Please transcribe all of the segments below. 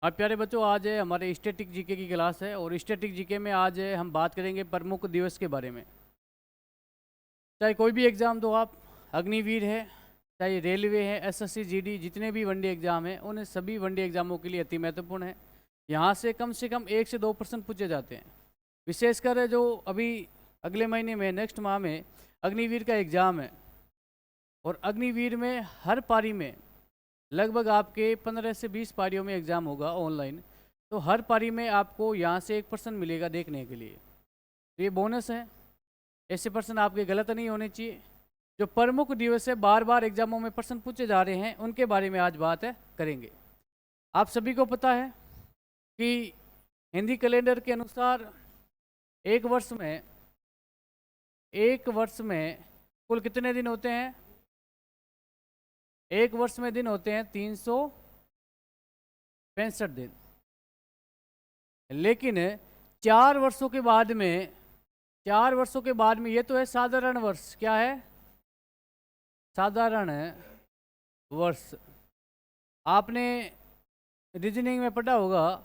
हाँ प्यारे बच्चों, आज है हमारे स्टैटिक जीके की क्लास है और स्टैटिक जीके में आज है हम बात करेंगे प्रमुख दिवस के बारे में। चाहे कोई भी एग्ज़ाम दो आप, अग्निवीर है, चाहे रेलवे है, एसएससी जीडी, जितने भी वनडे एग्ज़ाम हैं उन सभी वनडे एग्ज़ामों के लिए अति महत्वपूर्ण है। यहाँ से कम 1 से 2% पूछे जाते हैं। विशेषकर जो अभी अगले महीने में, नेक्स्ट माह में अग्निवीर का एग्ज़ाम है और अग्निवीर में हर पारी में लगभग आपके 15 से 20 पारियों में एग्ज़ाम होगा ऑनलाइन। तो हर पारी में आपको यहाँ से 1% मिलेगा देखने के लिए। तो ये बोनस है, ऐसे पर्सन आपके गलत नहीं होने चाहिए। जो प्रमुख दिवस है, बार बार एग्जामों में प्रश्न पूछे जा रहे हैं, उनके बारे में आज बात करेंगे। आप सभी को पता है कि हिंदी कैलेंडर के अनुसार एक वर्ष में कुल कितने दिन होते हैं? एक वर्ष में दिन होते हैं 365 दिन। लेकिन 4 वर्षों के बाद में ये तो है साधारण वर्ष। क्या है? साधारण वर्ष। आपने रीजनिंग में पढ़ा होगा,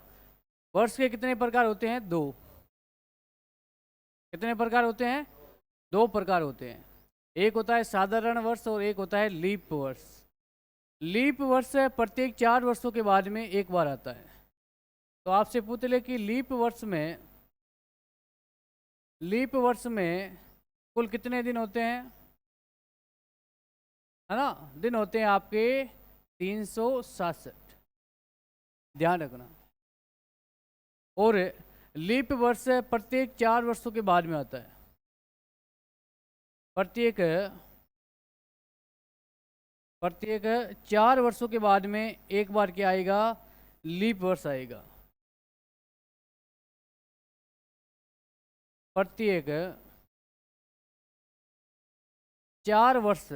वर्ष के कितने प्रकार होते हैं? 2। कितने प्रकार होते हैं? 2 प्रकार होते हैं। एक होता है साधारण वर्ष और एक होता है लीप वर्ष। लीप वर्ष प्रत्येक 4 वर्षों के बाद में एक बार आता है। तो आपसे पूछ ले कि लीप वर्ष में कुल कितने दिन होते हैं? है ना? दिन होते हैं आपके 367, ध्यान रखना। और लीप वर्ष प्रत्येक 4 वर्षों के बाद में आता है। प्रत्येक 4 वर्षों के बाद में एक बार क्या आएगा? लीप वर्ष आएगा। प्रत्येक 4 वर्ष।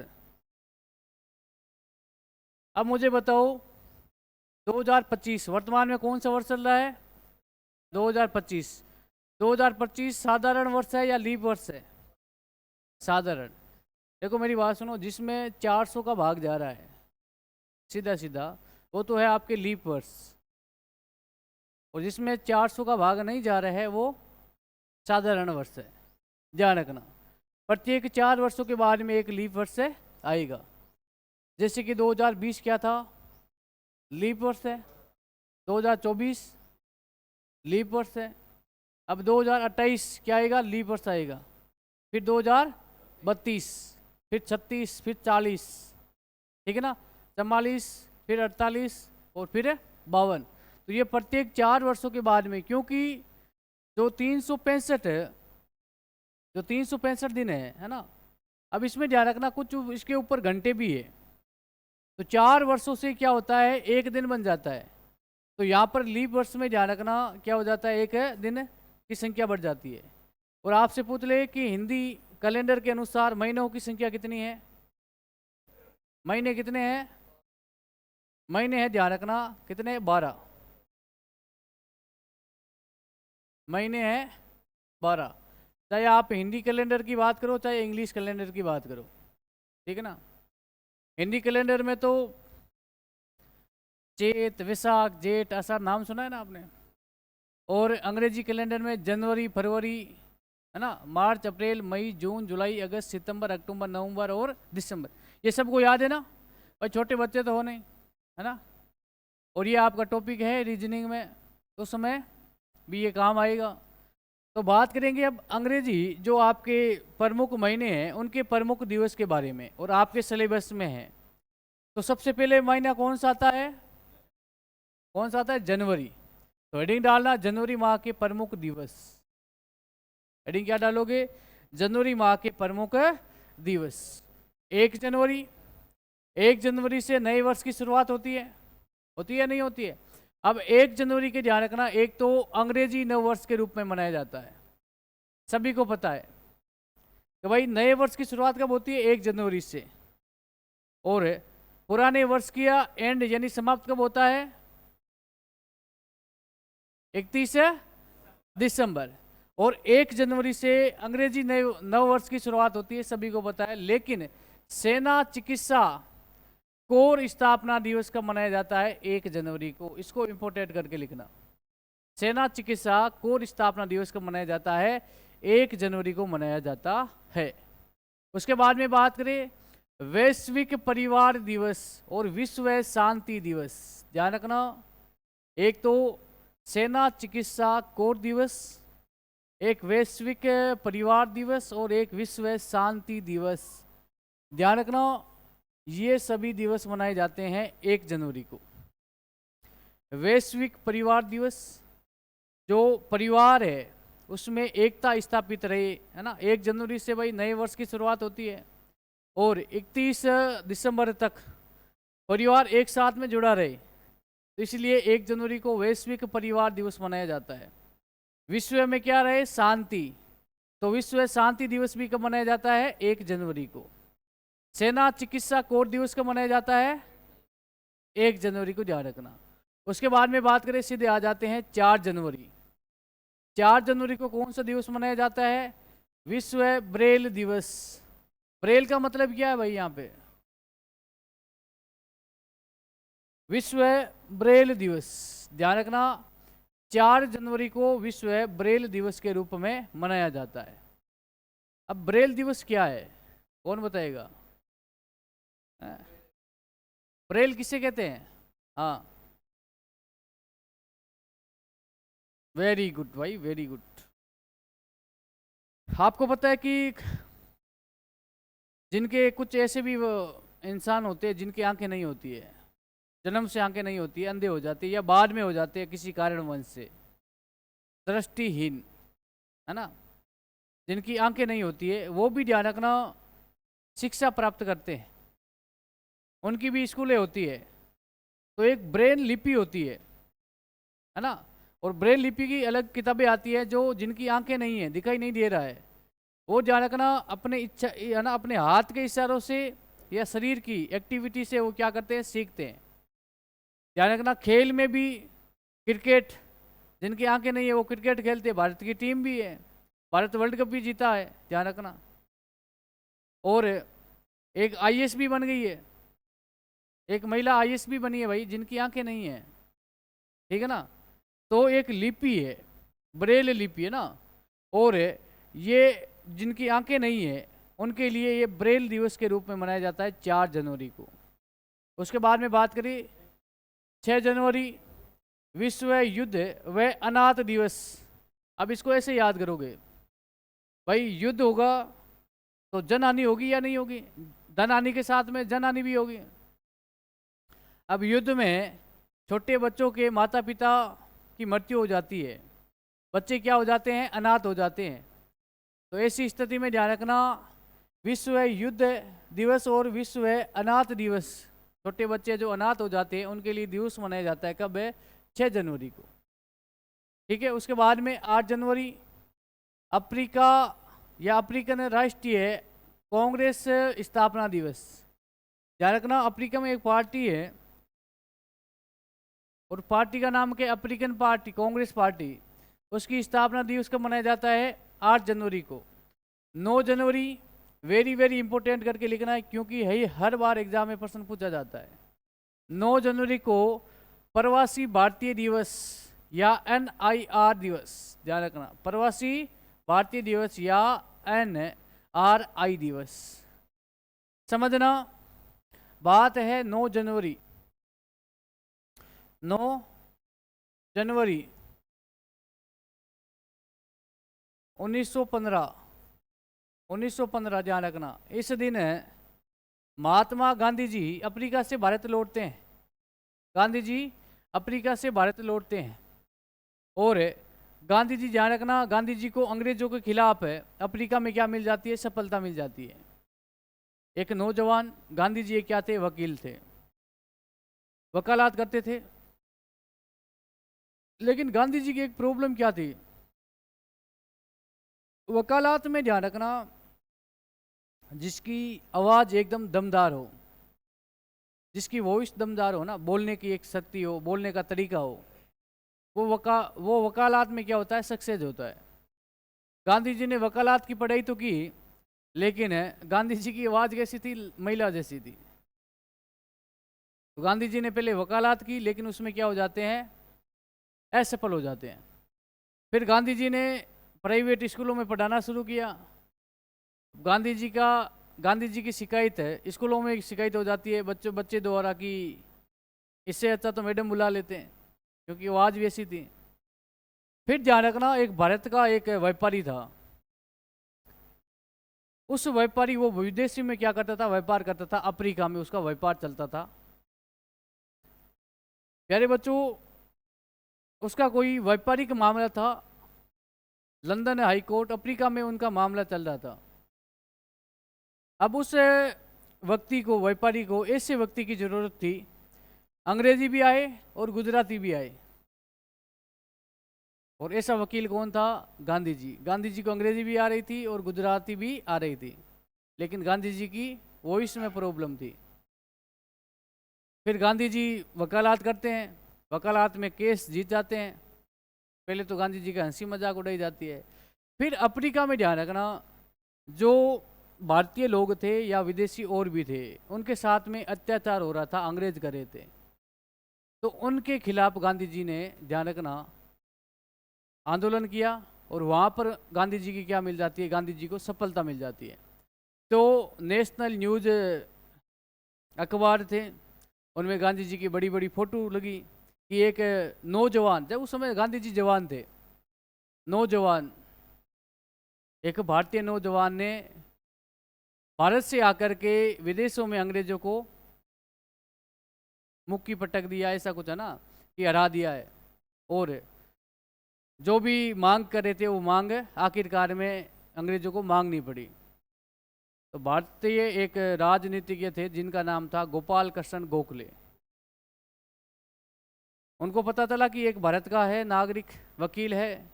अब मुझे बताओ, 2025 वर्तमान में कौन सा वर्ष चल रहा है? 2025 साधारण वर्ष है या लीप वर्ष है? साधारण। देखो मेरी बात सुनो, जिसमें 400 का भाग जा रहा है सीधा सीधा, वो तो है आपके लीप वर्ष। और जिसमें 400 का भाग नहीं जा रहा है वो साधारण वर्ष है। ध्यान रखना, प्रत्येक 4 वर्षों के बाद में एक लीप वर्ष आएगा। जैसे कि 2020 क्या था? लीप वर्ष है। 2024 लीप वर्ष है। अब 2028 क्या आएगा? लीप वर्ष आएगा। फिर 2032, फिर 36, फिर 40, ठीक है ना? 44, फिर 48 और फिर 52। तो ये प्रत्येक 4 वर्षों के बाद में, क्योंकि जो 365 दिन है ना? अब इसमें ध्यान रखना, कुछ इसके ऊपर घंटे भी है। तो 4 वर्षों से क्या होता है? एक दिन बन जाता है। तो यहाँ पर लीप वर्ष में ध्यान रखना क्या हो जाता है? एक दिन की संख्या बढ़ जाती है। और आपसे पूछ ले कि हिंदी कैलेंडर के अनुसार महीनों की संख्या कितनी है? महीने कितने हैं? महीने हैं, ध्यान रखना, कितने? 12 महीने हैं, 12। चाहे आप हिंदी कैलेंडर की बात करो, चाहे इंग्लिश कैलेंडर की बात करो, ठीक है ना? हिंदी कैलेंडर में तो चैत, वैशाख, जेठ, आषाढ़, नाम सुना है ना आपने? और अंग्रेजी कैलेंडर में जनवरी, फरवरी, है ना, मार्च, अप्रैल, मई, जून, जुलाई, अगस्त, सितंबर, अक्टूबर, नवंबर और दिसंबर। ये सबको याद है ना? और छोटे बच्चे तो हो नहीं, है ना? और ये आपका टॉपिक है रीजनिंग में, तो समय भी ये काम आएगा। तो बात करेंगे अब अंग्रेजी जो आपके प्रमुख महीने हैं उनके प्रमुख दिवस के बारे में, और आपके सिलेबस में है। तो सबसे पहले महीना कौन सा आता है? कौन सा आता है? जनवरी। तो हेडिंग डालना जनवरी माह के प्रमुख दिवस। हेडिंग क्या डालोगे? जनवरी माह के प्रमुख दिवस। 1 जनवरी से नए वर्ष की शुरुआत होती है नहीं होती है? अब 1 जनवरी के ध्यान रखना, एक तो अंग्रेजी नव वर्ष के रूप में मनाया जाता है, सभी को पता है कि भाई नए वर्ष की शुरुआत कब होती है? 1 जनवरी से। और पुराने वर्ष की एंड यानी समाप्त कब होता है? 31 दिसंबर। और 1 जनवरी से अंग्रेजी नव वर्ष की शुरुआत होती है, सभी को पता है। लेकिन सेना चिकित्सा कोर स्थापना दिवस कब मनाया जाता है? 1 जनवरी को। इसको इंपोर्टेंट करके लिखना। सेना चिकित्सा कोर स्थापना दिवस कब मनाया जाता है? 1 जनवरी को मनाया जाता है। उसके बाद में बात करें वैश्विक परिवार दिवस और विश्व शांति दिवस। ध्यान रखना, एक तो सेना चिकित्सा कोर दिवस, एक वैश्विक परिवार दिवस और एक विश्व शांति दिवस। ध्यान रखना, ये सभी दिवस मनाए जाते हैं 1 जनवरी को। वैश्विक परिवार दिवस, जो परिवार है उसमें एकता स्थापित रहे, है ना। 1 जनवरी से भाई नए वर्ष की शुरुआत होती है और 31 दिसंबर तक परिवार एक साथ में जुड़ा रहे, तो इसलिए 1 जनवरी को वैश्विक परिवार दिवस मनाया जाता है। विश्व में क्या रहे? शांति, तो विश्व शांति दिवस भी कब मनाया जाता है? 1 जनवरी को। सेना चिकित्सा कोर दिवस कब मनाया जाता है? 1 जनवरी को, ध्यान रखना। उसके बाद में बात करें, सीधे आ जाते हैं 4 जनवरी। 4 जनवरी को कौन सा दिवस मनाया जाता है? विश्व ब्रेल दिवस। ब्रेल का मतलब क्या है भाई? यहाँ पे विश्व ब्रेल दिवस, ध्यान रखना, 4 जनवरी को विश्व ब्रेल दिवस के रूप में मनाया जाता है। अब ब्रेल दिवस क्या है, कौन बताएगा? ब्रेल किसे कहते हैं? हाँ, वेरी गुड भाई, वेरी गुड। आपको पता है कि जिनके कुछ ऐसे भी इंसान होते हैं जिनकी आंखें नहीं होती है, जन्म से आंखें नहीं होती है, अंधे हो जाते हैं या बाद में हो जाते हैं किसी कारणवश से, दृष्टिहीन, है ना, जिनकी आंखें नहीं होती है, वो भी ध्यान रखना शिक्षा प्राप्त करते हैं, उनकी भी स्कूलें होती है। तो एक ब्रेन लिपि होती है ना, और ब्रेन लिपि की अलग किताबें आती है। जो जिनकी आंखें नहीं है, दिखाई नहीं दे रहा है, वो ध्यान रखना अपने इच्छा, है ना, अपने हाथ के इशारों से या शरीर की एक्टिविटी से वो क्या करते हैं? सीखते हैं। ध्यान रखना, खेल में भी क्रिकेट, जिनकी आंखें नहीं है वो क्रिकेट खेलते हैं, भारत की टीम भी है, भारत वर्ल्ड कप भी जीता है, ध्यान रखना। और एक आईएएस भी बन गई है, एक महिला आईएएस भी बनी है भाई, जिनकी आंखें नहीं है, ठीक है ना। तो एक लिपि है, ब्रेल लिपि है ना, और ये जिनकी आंखें नहीं है उनके लिए ये ब्रेल दिवस के रूप में मनाया जाता है 4 जनवरी को। उसके बाद में बात करें 6 जनवरी विश्व युद्ध व अनाथ दिवस। अब इसको ऐसे याद करोगे भाई, युद्ध होगा तो जनहानि होगी या नहीं होगी? धनहानि के साथ में जनहानि भी होगी। अब युद्ध में छोटे बच्चों के माता पिता की मृत्यु हो जाती है, बच्चे क्या हो जाते हैं? अनाथ हो जाते हैं। तो ऐसी स्थिति में ध्यान रखना, विश्व युद्ध दिवस और विश्व अनाथ दिवस, छोटे बच्चे जो अनाथ हो जाते हैं उनके लिए दिवस मनाया जाता है। कब है? 6 जनवरी को, ठीक है। उसके बाद में 8 जनवरी अफ्रीका या अफ्रीकन राष्ट्रीय कांग्रेस स्थापना दिवस। ध्यान रखना, अफ्रीका में एक पार्टी है और पार्टी का नाम क्या? African party, Congress party. उसकी स्थापना दिवस कब मनाया जाता है? 8 जनवरी को। 9 जनवरी वेरी वेरी इंपॉर्टेंट करके लिखना है, क्योंकि यही हर बार एग्जाम में प्रश्न पूछा जाता है। 9 जनवरी को प्रवासी भारतीय दिवस या NIR दिवस, ध्यान रखना, प्रवासी भारतीय दिवस या NRI दिवस। समझना, बात है 9 जनवरी। 9 जनवरी 1915 ध्यान रखना, इस दिन महात्मा गांधी जी अफ्रीका से भारत लौटते हैं। गांधी जी अफ्रीका से भारत लौटते हैं और गांधी जी, ध्यान रखना, गांधी जी को अंग्रेजों के खिलाफ अफ्रीका में क्या मिल जाती है? सफलता मिल जाती है। एक नौजवान, गांधी जी क्या थे? वकील थे, वकालत करते थे। लेकिन गांधी जी की एक प्रॉब्लम क्या थी? वकालत में ध्यान रखना, जिसकी आवाज़ एकदम दमदार हो, जिसकी वॉइस दमदार हो ना, बोलने की एक शक्ति हो, बोलने का तरीका हो, वो वकालत में क्या होता है? सक्सेस होता है। गांधी जी ने वकालत की पढ़ाई तो की, लेकिन गांधी जी की आवाज़ कैसी थी? महिला जैसी थी। तो गांधी जी ने पहले वकालत की, लेकिन उसमें क्या हो जाते हैं, असफल हो जाते हैं। फिर गांधी जी ने प्राइवेट स्कूलों में पढ़ाना शुरू किया। गांधी जी की शिकायत है, स्कूलों में शिकायत हो जाती है बच्चे द्वारा कि इससे अच्छा तो मैडम बुला लेते हैं, क्योंकि वो आज भी ऐसी थी। फिर ध्यान रखना, एक भारत का एक व्यापारी था। उस व्यापारी वो विदेशी में क्या करता था, व्यापार करता था, अफ्रीका में उसका व्यापार चलता था। प्यारे बच्चों, उसका कोई व्यापारिक मामला था, लंदन हाई कोर्ट, अफ्रीका में उनका मामला चल रहा था। अब उस व्यक्ति को, व्यापारी को, ऐसे व्यक्ति की जरूरत थी, अंग्रेजी भी आए और गुजराती भी आए। और ऐसा वकील कौन था, गांधी जी। गांधी जी को अंग्रेजी भी आ रही थी और गुजराती भी आ रही थी, लेकिन गांधी जी की वॉइस में प्रॉब्लम थी। फिर गांधी जी वकालत करते हैं, वकालत में केस जीत जाते हैं। पहले तो गांधी जी का हंसी मजाक उड़ाई जाती है। फिर अफ्रीका में ध्यान रखना, जो भारतीय लोग थे या विदेशी और भी थे, उनके साथ में अत्याचार हो रहा था, अंग्रेज कर रहे थे। तो उनके खिलाफ गांधी जी ने, ध्यान रखना, आंदोलन किया। और वहाँ पर गांधी जी की क्या मिल जाती है, गांधी जी को सफलता मिल जाती है। तो नेशनल न्यूज़ अखबार थे, उनमें गांधी जी की बड़ी बड़ी फोटो लगी कि एक नौजवान, जब उस समय गांधी जी जवान थे, नौजवान, एक भारतीय नौजवान ने भारत से आकर के विदेशों में अंग्रेजों को मुक्की पटक दिया, ऐसा कुछ है ना, कि हरा दिया है। और जो भी मांग कर रहे थे वो मांग आखिरकार में अंग्रेजों को मांगनी पड़ी। तो भारतीय एक राजनीतिज्ञ थे जिनका नाम था गोपाल कृष्ण गोखले। उनको पता चला कि एक भारत का है, नागरिक, वकील है,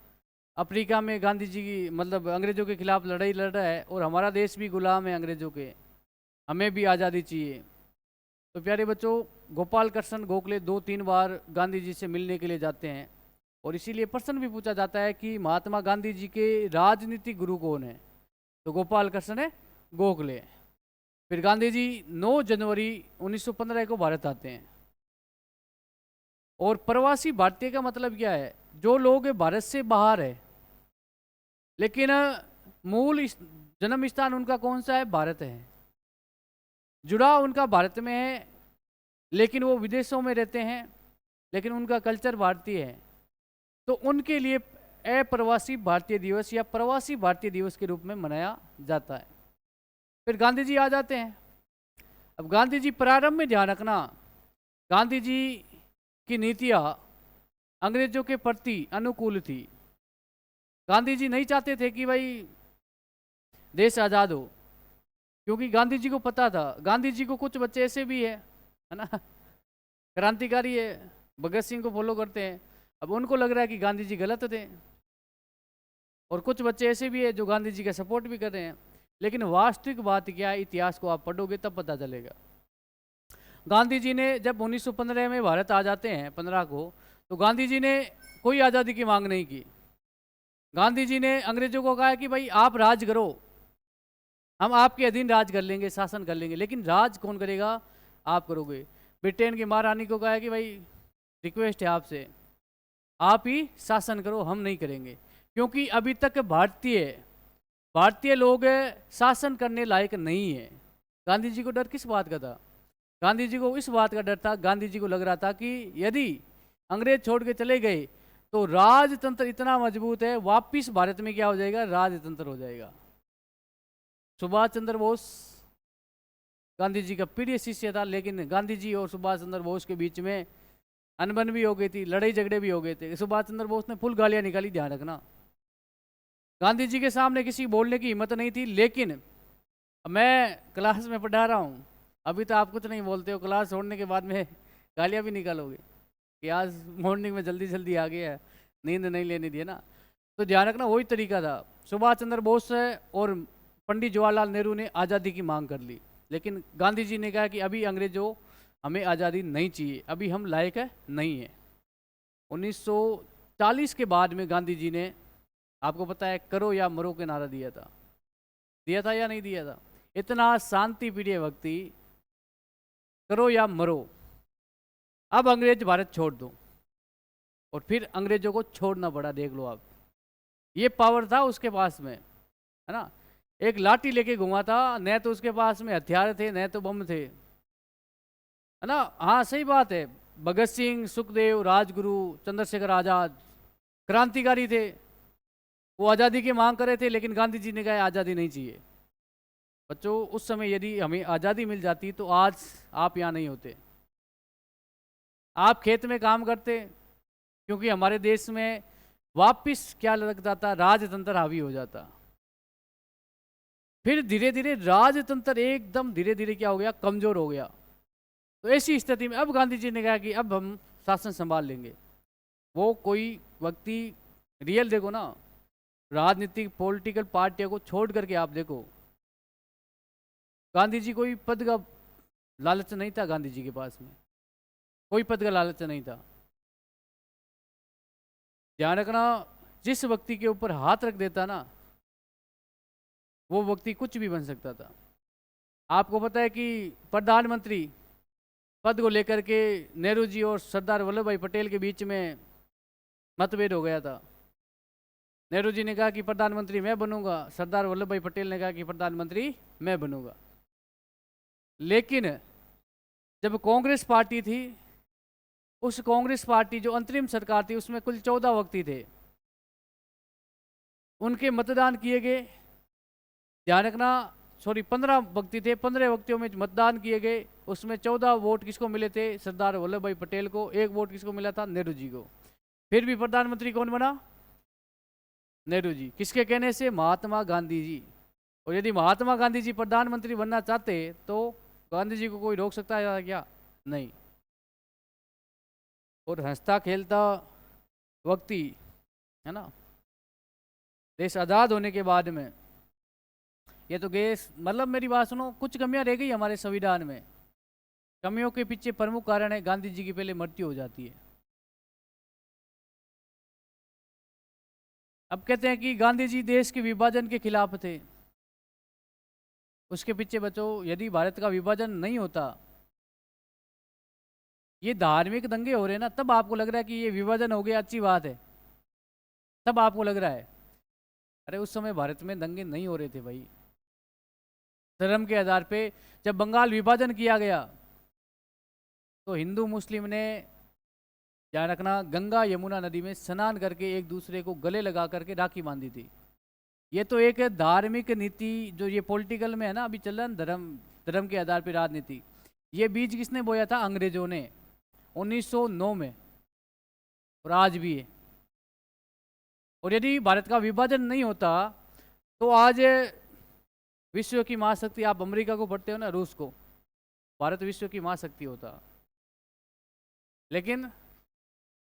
अफ्रीका में गांधी जी की, मतलब अंग्रेजों के खिलाफ लड़ाई लड़ रहा है, और हमारा देश भी गुलाम है अंग्रेजों के, हमें भी आज़ादी चाहिए। तो प्यारे बच्चों, गोपाल कृष्ण गोखले 2-3 बार गांधी जी से मिलने के लिए जाते हैं। और इसीलिए प्रश्न भी पूछा जाता है कि महात्मा गांधी जी के राजनीतिक गुरु कौन है, तो गोपाल कृष्ण गोखले। फिर गांधी जी 9 जनवरी 1915 को भारत आते हैं। और प्रवासी भारतीय का मतलब क्या है, जो लोग भारत से बाहर है, लेकिन मूल जन्म स्थान उनका कौन सा है, भारत है, जुड़ा उनका भारत में है, लेकिन वो विदेशों में रहते हैं, लेकिन उनका कल्चर भारतीय है। तो उनके लिए अप्रवासी भारतीय दिवस या प्रवासी भारतीय दिवस के रूप में मनाया जाता है। फिर गांधी जी आ जाते हैं। अब गांधी जी प्रारंभ में, ध्यान रखना, गांधी जी की नीतियां अंग्रेजों के प्रति अनुकूल थी। गांधी जी नहीं चाहते थे कि भाई देश आज़ाद हो, क्योंकि गांधी जी को पता था, गांधी जी को कुछ बच्चे ऐसे भी है ना, क्रांतिकारी है, भगत सिंह को फॉलो करते हैं। अब उनको लग रहा है कि गांधी जी गलत थे, और कुछ बच्चे ऐसे भी है जो गांधी जी का सपोर्ट भी कर रहे हैं। लेकिन वास्तविक बात क्या है, इतिहास को आप पढ़ोगे तब पता चलेगा। गांधी जी ने जब 1915 में भारत आ जाते हैं 15 को, तो गांधी जी ने कोई आज़ादी की मांग नहीं की। गांधी जी ने अंग्रेजों को कहा कि भाई आप राज करो, हम आपके अधीन राज कर लेंगे, शासन कर लेंगे, लेकिन राज कौन करेगा, आप करोगे। ब्रिटेन की महारानी को कहा कि भाई रिक्वेस्ट है आपसे, आप ही शासन करो, हम नहीं करेंगे, क्योंकि अभी तक भारतीय लोग शासन करने लायक नहीं है। गांधी जी को डर किस बात का था, गांधी जी को इस बात का डर था, गांधी जी को लग रहा था कि यदि अंग्रेज छोड़ के चले गए तो राजतंत्र इतना मजबूत है, वापिस भारत में क्या हो जाएगा, राजतंत्र हो जाएगा। सुभाष चंद्र बोस गांधी जी का प्रिय शिष्य था, लेकिन गांधी जी और सुभाष चंद्र बोस के बीच में अनबन भी हो गई थी, लड़ाई झगड़े भी हो गए थे। सुभाष चंद्र बोस ने फुल गालियां निकाली, ध्यान रखना। गांधी जी के सामने किसी बोलने की हिम्मत नहीं थी। लेकिन मैं क्लास में पढ़ा रहा हूँ, अभी तो आप कुछ नहीं बोलते हो, क्लास छोड़ने के बाद में गालियाँ भी निकालोगे कि आज मॉर्निंग में जल्दी जल्दी आ गया, नींद नहीं लेने दिए ना। तो ध्यान रखना, वही तरीका था। सुभाष चंद्र बोस और पंडित जवाहरलाल नेहरू ने आज़ादी की मांग कर ली, लेकिन गांधी जी ने कहा कि अभी अंग्रेजों हमें आज़ादी नहीं चाहिए, अभी हम लायक नहीं है। 1940 के बाद में गांधी जी ने, आपको पता है, करो या मरो के नारा दिया था या नहीं दिया था। इतना शांति प्रिय व्यक्ति, करो या मरो, अब अंग्रेज भारत छोड़ दो, और फिर अंग्रेजों को छोड़ना पड़ा, देख लो आप। ये पावर था उसके पास में, है ना। एक लाठी लेके घुमा था, न तो उसके पास में हथियार थे न तो बम थे, है ना। हाँ सही बात है, भगत सिंह, सुखदेव, राजगुरु, चंद्रशेखर आजाद क्रांतिकारी थे। वो आज़ादी की मांग कर रहे थे, लेकिन गांधी जी ने कहा आज़ादी नहीं चाहिए। बच्चों, उस समय यदि हमें आज़ादी मिल जाती तो आज आप यहाँ नहीं होते, आप खेत में काम करते, क्योंकि हमारे देश में वापिस क्या लग जाता, राजतंत्र हावी हो जाता। फिर धीरे धीरे राजतंत्र एकदम धीरे धीरे क्या हो गया, कमजोर हो गया। तो ऐसी स्थिति में अब गांधी जी ने कहा कि अब हम शासन संभाल लेंगे। वो कोई व्यक्ति रियल देखो ना, राजनीतिक पॉलिटिकल पार्टियों को छोड़ करके आप देखो, गांधी जी कोई पद का लालच नहीं था, गांधी जी के पास में कोई पद का लालच नहीं था। ध्यान रखना, जिस व्यक्ति के ऊपर हाथ रख देता ना, वो व्यक्ति कुछ भी बन सकता था। आपको पता है कि प्रधानमंत्री पद को लेकर के नेहरू जी और सरदार वल्लभ भाई पटेल के बीच में मतभेद हो गया था। नेहरू जी ने कहा कि प्रधानमंत्री मैं बनूंगा, सरदार वल्लभ भाई पटेल ने कहा कि प्रधानमंत्री मैं बनूंगा। लेकिन जब कांग्रेस पार्टी थी, उस कांग्रेस पार्टी जो अंतरिम सरकार थी, उसमें कुल 14 व्यक्ति थे, उनके मतदान किए गए। ध्यान रखना, सॉरी 15 व्यक्ति थे, 15 व्यक्तियों में मतदान किए गए, उसमें 14 वोट किसको मिले थे, सरदार वल्लभ भाई पटेल को। एक वोट किसको मिला था, नेहरू जी को। फिर भी प्रधानमंत्री कौन बना, नेहरू जी। किसके कहने से, महात्मा गांधी जी। और यदि महात्मा गांधी जी प्रधानमंत्री बनना चाहते तो गांधी जी को कोई रोक सकता है क्या, नहीं। और हंसता खेलता व्यक्ति, है ना, देश आज़ाद होने के बाद में, ये तो गैस, मतलब मेरी बात सुनो, कुछ कमियां रह गई हमारे संविधान में। कमियों के पीछे प्रमुख कारण है गांधी जी की पहले मृत्यु हो जाती है। अब कहते हैं कि गांधी जी देश के विभाजन के खिलाफ थे। उसके पीछे बच्चों, यदि भारत का विभाजन नहीं होता, ये धार्मिक दंगे हो रहे हैं ना, तब आपको लग रहा है कि ये विभाजन हो गया अच्छी बात है, तब आपको लग रहा है। अरे उस समय भारत में दंगे नहीं हो रहे थे भाई, धर्म के आधार पे। जब बंगाल विभाजन किया गया तो हिंदू मुस्लिम ने, ध्यान रखना, गंगा यमुना नदी में स्नान करके एक दूसरे को गले लगा करके राखी बांधी थी। ये तो एक धार्मिक नीति, जो ये पॉलिटिकल में है ना अभी चल रहा है, धर्म धर्म के आधार पर राजनीति, ये बीज किसने बोया था, अंग्रेजों ने 1909 में, और आज भी है। और यदि भारत का विभाजन नहीं होता तो आज विश्व की महाशक्ति, आप अमेरिका को पढ़ते हो ना, रूस को, भारत विश्व की महाशक्ति होता। लेकिन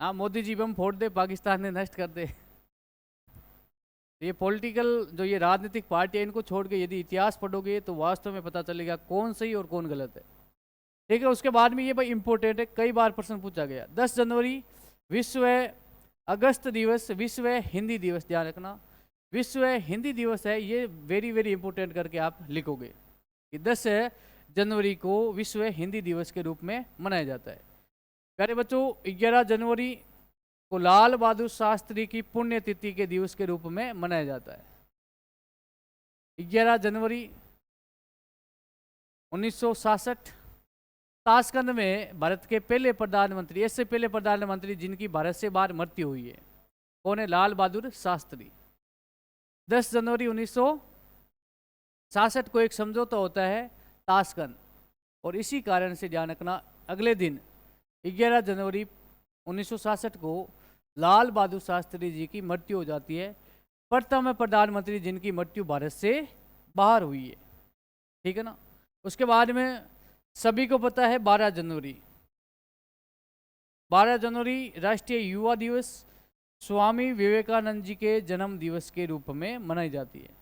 हाँ, मोदी जी बम फोड़ दे, पाकिस्तान ने नष्ट कर दे। ये पॉलिटिकल, जो ये राजनीतिक पार्टी है, इनको छोड़ के यदि इतिहास पढ़ोगे तो वास्तव में पता चलेगा कौन सही और कौन गलत है। ठीक है, उसके बाद में ये भाई इंपॉर्टेंट है, कई बार प्रश्न पूछा गया। 10 जनवरी विश्व अगस्त दिवस, विश्व हिंदी दिवस, ध्यान रखना, विश्व हिंदी दिवस है, ये वेरी वेरी इंपॉर्टेंट करके आप लिखोगे कि 10 जनवरी को विश्व हिंदी दिवस के रूप में मनाया जाता है। प्यारे बच्चों, 11 जनवरी को लाल बहादुर शास्त्री की पुण्यतिथि के दिवस के रूप में मनाया जाता है। 11 जनवरी 1967 ताशकंद में भारत के पहले प्रधानमंत्री, इससे पहले प्रधानमंत्री जिनकी भारत से बाहर मृत्यु हुई है, कौन है, लाल बहादुर शास्त्री। 10 जनवरी 1967 को एक समझौता होता है ताशकंद, और इसी कारण से ध्यान रखना, अगले दिन 11 जनवरी 1967 को लाल बहादुर शास्त्री जी की मृत्यु हो जाती है, प्रथम प्रधानमंत्री जिनकी मृत्यु भारत से बाहर हुई है। ठीक है ना। उसके बाद में सभी को पता है 12 जनवरी, 12 जनवरी राष्ट्रीय युवा दिवस, स्वामी विवेकानंद जी के जन्म दिवस के रूप में मनाई जाती है।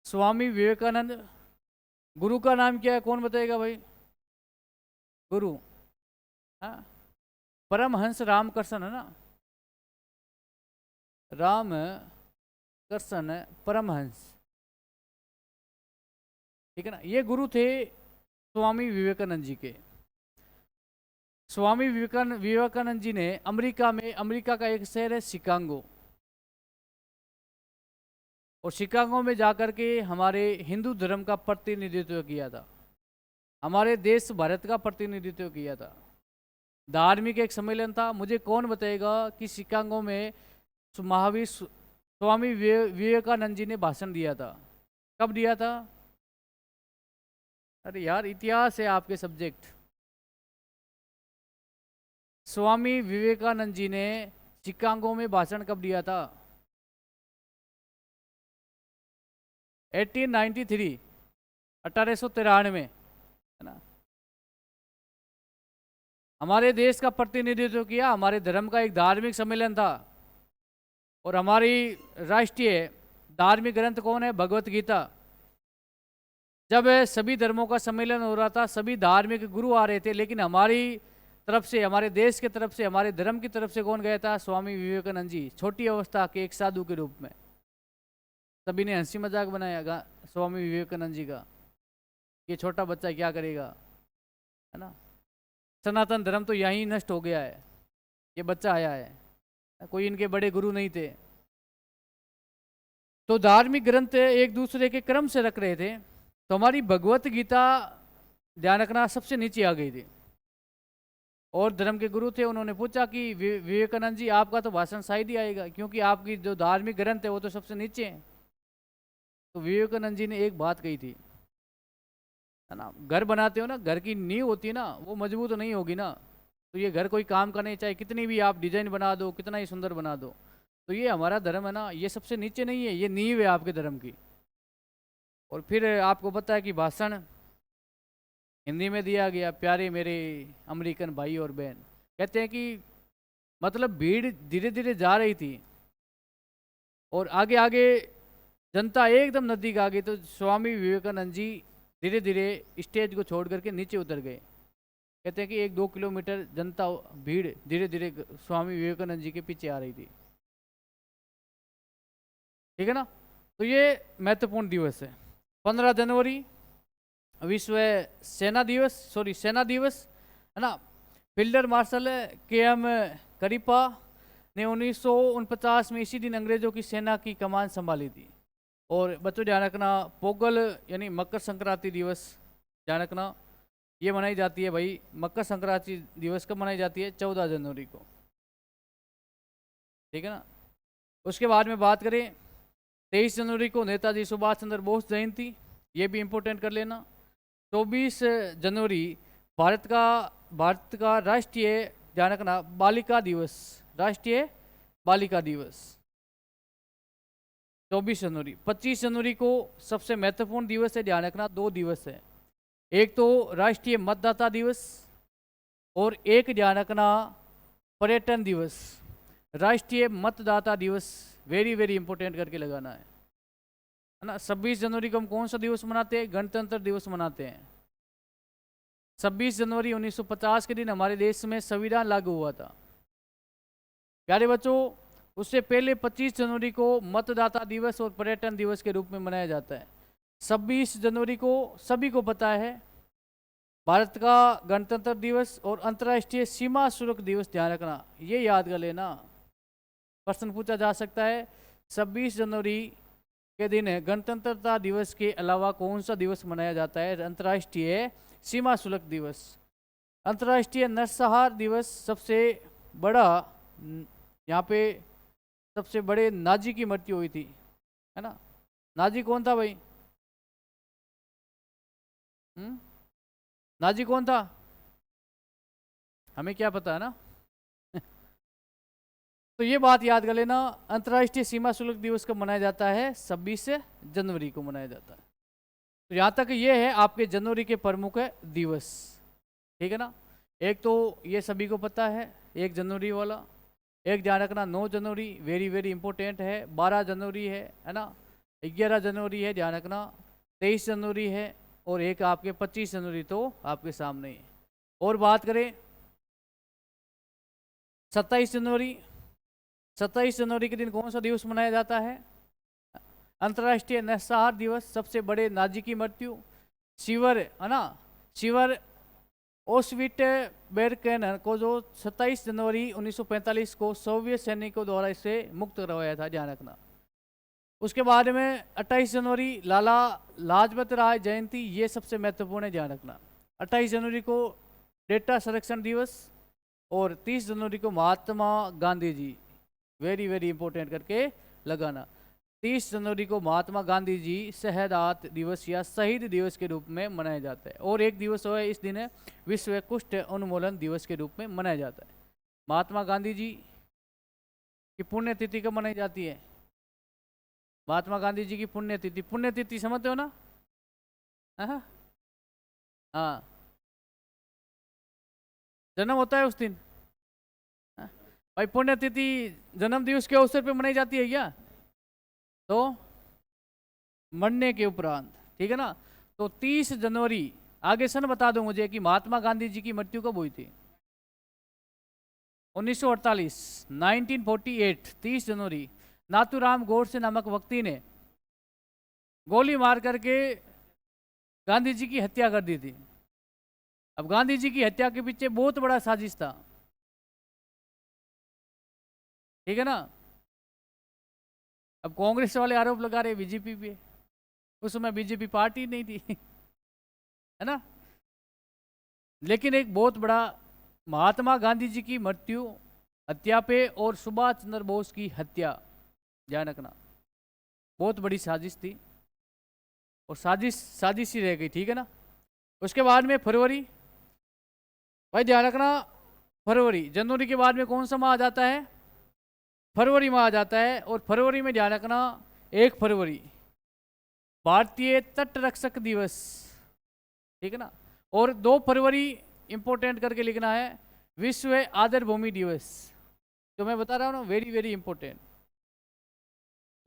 स्वामी विवेकानंद, गुरु का नाम क्या है, कौन बताएगा भाई, गुरु, हाँ, परमहंस रामकृष्ण, है ना, रामकृष्ण परमहंस। ठीक है ना, ये गुरु थे स्वामी विवेकानंद जी के। स्वामी विवेकानंद जी ने अमेरिका का एक शहर है शिकागो, और शिकागो में जाकर के हमारे हिंदू धर्म का प्रतिनिधित्व किया था, हमारे देश भारत का प्रतिनिधित्व किया था। धार्मिक एक सम्मेलन था। मुझे कौन बताएगा कि शिकागो में महावीर स्वामी विवेकानंद जी ने भाषण दिया था? कब दिया था? अरे यार, इतिहास है आपके सब्जेक्ट। स्वामी विवेकानंद जी ने शिकागो में भाषण कब दिया था? 1893, 1893, है ना। हमारे देश का प्रतिनिधित्व किया, हमारे धर्म का एक धार्मिक सम्मेलन था, और हमारी राष्ट्रीय धार्मिक ग्रंथ कौन है? भगवत गीता। जब सभी धर्मों का सम्मेलन हो रहा था, सभी धार्मिक गुरु आ रहे थे, लेकिन हमारी तरफ से, हमारे देश की तरफ से, हमारे धर्म की तरफ से कौन गया था? स्वामी विवेकानंद जी, छोटी अवस्था के एक साधु के रूप में। सभी ने हंसी मजाक बनाया स्वामी विवेकानंद जी का, ये छोटा बच्चा क्या करेगा, है ना। सनातन धर्म तो यहीं नष्ट हो गया है, ये बच्चा आया है, कोई इनके बड़े गुरु नहीं थे। तो धार्मिक ग्रंथ एक दूसरे के क्रम से रख रहे थे। तो हमारी भगवत गीता, ध्यान रखना, सबसे नीचे आ गई थी, और धर्म के गुरु थे, उन्होंने पूछा कि विवेकानंद जी, आपका तो भाषण शायद ही आएगा, क्योंकि आपकी जो धार्मिक ग्रंथ है वो तो सबसे नीचे है। तो विवेकानंद जी ने एक बात कही थी, है ना, घर बनाते हो ना, घर की नींव होती है ना, वो मजबूत नहीं होगी ना, तो ये घर कोई काम का नहीं, चाहे कितनी भी आप डिजाइन बना दो, कितना ही सुंदर बना दो। तो ये हमारा धर्म है ना, ये सबसे नीचे नहीं है, ये नींव है आपके धर्म की। और फिर आपको पता है कि भाषण हिंदी में दिया गया। प्यारे मेरे अमेरिकन भाई और बहन, कहते हैं कि मतलब भीड़ धीरे धीरे जा रही थी, और आगे आगे जनता एकदम नजदीक आ गई, तो स्वामी विवेकानंद जी धीरे धीरे स्टेज को छोड़ करके नीचे उतर गए। कहते हैं कि 1-2 किलोमीटर जनता, भीड़ धीरे धीरे स्वामी विवेकानंद जी के पीछे आ रही थी। ठीक है ना। तो ये महत्वपूर्ण दिवस है। 15 जनवरी विश्व सेना दिवस, है ना। Fielder martial KM. करिप्पा ने 1949 में इसी दिन अंग्रेजों की सेना की कमान संभाली थी। और बच्चों ध्यान रखना, पोगल यानी मकर संक्रांति दिवस, ध्यान रखना, ये मनाई जाती है भाई। मकर संक्रांति दिवस कब मनाई जाती है? 14 जनवरी को। ठीक है ना। उसके बाद में बात करें, 23 जनवरी को नेताजी सुभाष चंद्र बोस जयंती, ये भी इम्पोर्टेंट कर लेना। 24 जनवरी भारत का राष्ट्रीय, ध्यान रखना, बालिका दिवस, राष्ट्रीय बालिका दिवस 24 जनवरी। 25 जनवरी को सबसे महत्वपूर्ण दिवस है, ध्यान रखना, 2 दिवस है। एक तो राष्ट्रीय मतदाता दिवस, और एक ध्यान रखना पर्यटन दिवस। राष्ट्रीय मतदाता दिवस वेरी वेरी इंपॉर्टेंट करके लगाना है ना। 26 जनवरी को हम कौन सा दिवस मनाते हैं? गणतंत्र दिवस मनाते हैं। 26 जनवरी 1950 के दिन हमारे देश में संविधान लागू हुआ था। प्यारे बच्चों, उससे पहले 25 जनवरी को मतदाता दिवस और पर्यटन दिवस के रूप में मनाया जाता है। 26 जनवरी को सभी को पता है भारत का गणतंत्र दिवस और अंतर्राष्ट्रीय सीमा शुल्क दिवस, ध्यान रखना, ये याद कर लेना, प्रश्न पूछा जा सकता है। 26 जनवरी के दिन गणतंत्रता दिवस के अलावा कौन सा दिवस मनाया जाता है? अंतर्राष्ट्रीय सीमा शुल्क दिवस। अंतर्राष्ट्रीय नरसंहार दिवस, सबसे बड़ा, यहाँ पे सबसे बड़े नाजी की मृत्यु हुई थी, है ना। नाजी कौन था भाई? नाजी कौन था? हमें क्या पता है ना। तो ये बात याद कर लेना, अंतर्राष्ट्रीय सीमा शुल्क दिवस कब मनाया जाता है? 26 जनवरी को मनाया जाता है। तो यहाँ तक ये है आपके जनवरी के प्रमुख दिवस। ठीक है ना। एक तो ये सभी को पता है, 1 जनवरी वाला। एक ध्यान रखना, 9 जनवरी वेरी वेरी इंपॉर्टेंट है। 12 जनवरी है ना। 11 जनवरी है, ध्यान रखना। 23 जनवरी है, और एक आपके 25 जनवरी तो आपके सामने है। और बात करें 27 जनवरी, 27 जनवरी के दिन कौन सा दिवस मनाया जाता है? अंतर्राष्ट्रीय नरसंहार दिवस, सबसे बड़े नाजी की मृत्यु, शिवर, है ना। शिवर ओस्विट बेरकेनर को जो 27 जनवरी 1945 को सोवियत सैनिकों द्वारा इसे मुक्त करवाया था, ध्यान रखना। उसके बाद में 28 जनवरी लाला लाजपत राय जयंती, ये सबसे महत्वपूर्ण है, ध्यान रखना। 28 जनवरी को डेटा संरक्षण दिवस और 30 जनवरी को Mahatma Gandhi ji, very very important करके लगाना। 30 जनवरी को महात्मा गांधी जी शहादत दिवस या शहीद दिवस के रूप में मनाया जाता है। और एक दिवस है इस दिन है विश्व कुष्ठ उन्मूलन दिवस के रूप में मनाया जाता है। महात्मा गांधी जी की पुण्यतिथि कब मनाई जाती है? महात्मा गांधी जी की पुण्यतिथि, पुण्यतिथि समझते हो ना? हाँ, जन्म होता है उस दिन। भाई पुण्यतिथि जन्म दिवस के अवसर पे मनाई जाती है क्या? तो मरने के उपरांत, ठीक है ना। तो 30 जनवरी, आगे सन बता दो मुझे कि महात्मा गांधी जी की मृत्यु कब हुई थी? 1948, 1948, 30 जनवरी। नाथूराम गोडसे नामक व्यक्ति ने गोली मार करके गांधी जी की हत्या कर दी थी। अब गांधी जी की हत्या के पीछे बहुत बड़ा साजिश था, ठीक है ना। अब कांग्रेस वाले आरोप लगा रहे बीजेपी पे, उस समय बीजेपी पार्टी नहीं थी है ना। लेकिन एक बहुत बड़ा महात्मा गांधी जी की मृत्यु हत्या पे और सुभाष चंद्र बोस की हत्या, ध्यान रखना, बहुत बड़ी साजिश थी और साजिश ही रह गई, ठीक है ना। उसके बाद में फरवरी, भाई ध्यान रखना, फरवरी, जनवरी के बाद में कौन सा माह आ जाता है? फरवरी माह आ जाता है। और फरवरी में ध्यान रखना 1 फरवरी भारतीय तट रक्षक दिवस, ठीक है ना। और 2 फरवरी इंपॉर्टेंट करके लिखना है विश्व आदर भूमि दिवस, जो मैं बता रहा हूँ ना, वेरी वेरी इंपॉर्टेंट,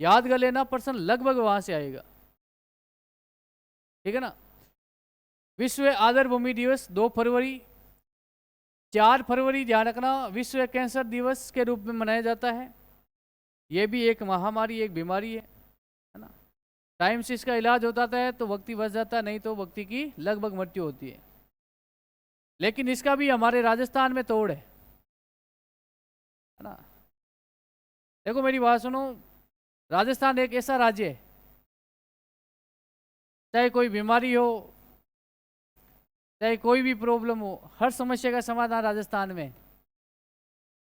याद कर लेना, प्रश्न लगभग वहां से आएगा, ठीक है ना। विश्व आदर भूमि दिवस 2 फरवरी। 4 फरवरी ध्यान रखना विश्व कैंसर दिवस के रूप में मनाया जाता है। यह भी एक महामारी, एक बीमारी है ना। टाइम से इसका इलाज होता है तो व्यक्ति बच जाता है, नहीं तो व्यक्ति की लगभग मृत्यु होती है। लेकिन इसका भी हमारे राजस्थान में तोड़ है ना। देखो मेरी बात सुनो, राजस्थान एक ऐसा राज्य है, चाहे कोई बीमारी हो, चाहे कोई भी प्रॉब्लम हो, हर समस्या का समाधान राजस्थान में।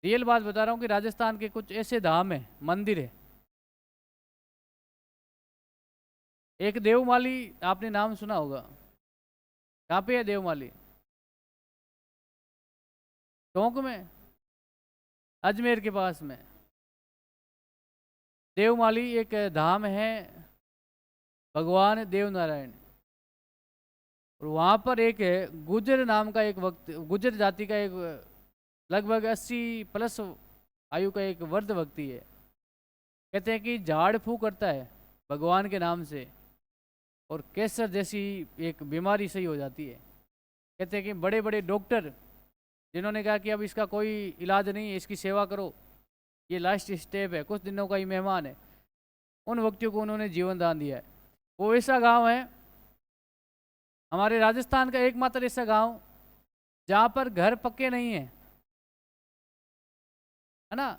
रियल बात बता रहा हूँ कि राजस्थान के कुछ ऐसे धाम है, मंदिर है। एक देवमाली, आपने नाम सुना होगा, कहाँ पे है देवमाली? टोंक में, अजमेर के पास में देवमाली एक धाम है, भगवान देवनारायण। और वहाँ पर एक गुजर नाम का एक वक्त, गुजर जाति का एक लगभग 80+ आयु का एक वृद्ध व्यक्ति है। कहते हैं कि झाड़ फूक करता है भगवान के नाम से और कैंसर जैसी एक बीमारी सही हो जाती है। कहते हैं कि बड़े बड़े डॉक्टर जिन्होंने कहा कि अब इसका कोई इलाज नहीं है, इसकी सेवा करो, ये लास्ट स्टेप है, कुछ दिनों का ही मेहमान है, उन व्यक्तियों को उन्होंने जीवन दान दिया है। वो ऐसा गांव है हमारे राजस्थान का एकमात्र ऐसा गांव जहाँ पर घर पक्के नहीं है, है ना।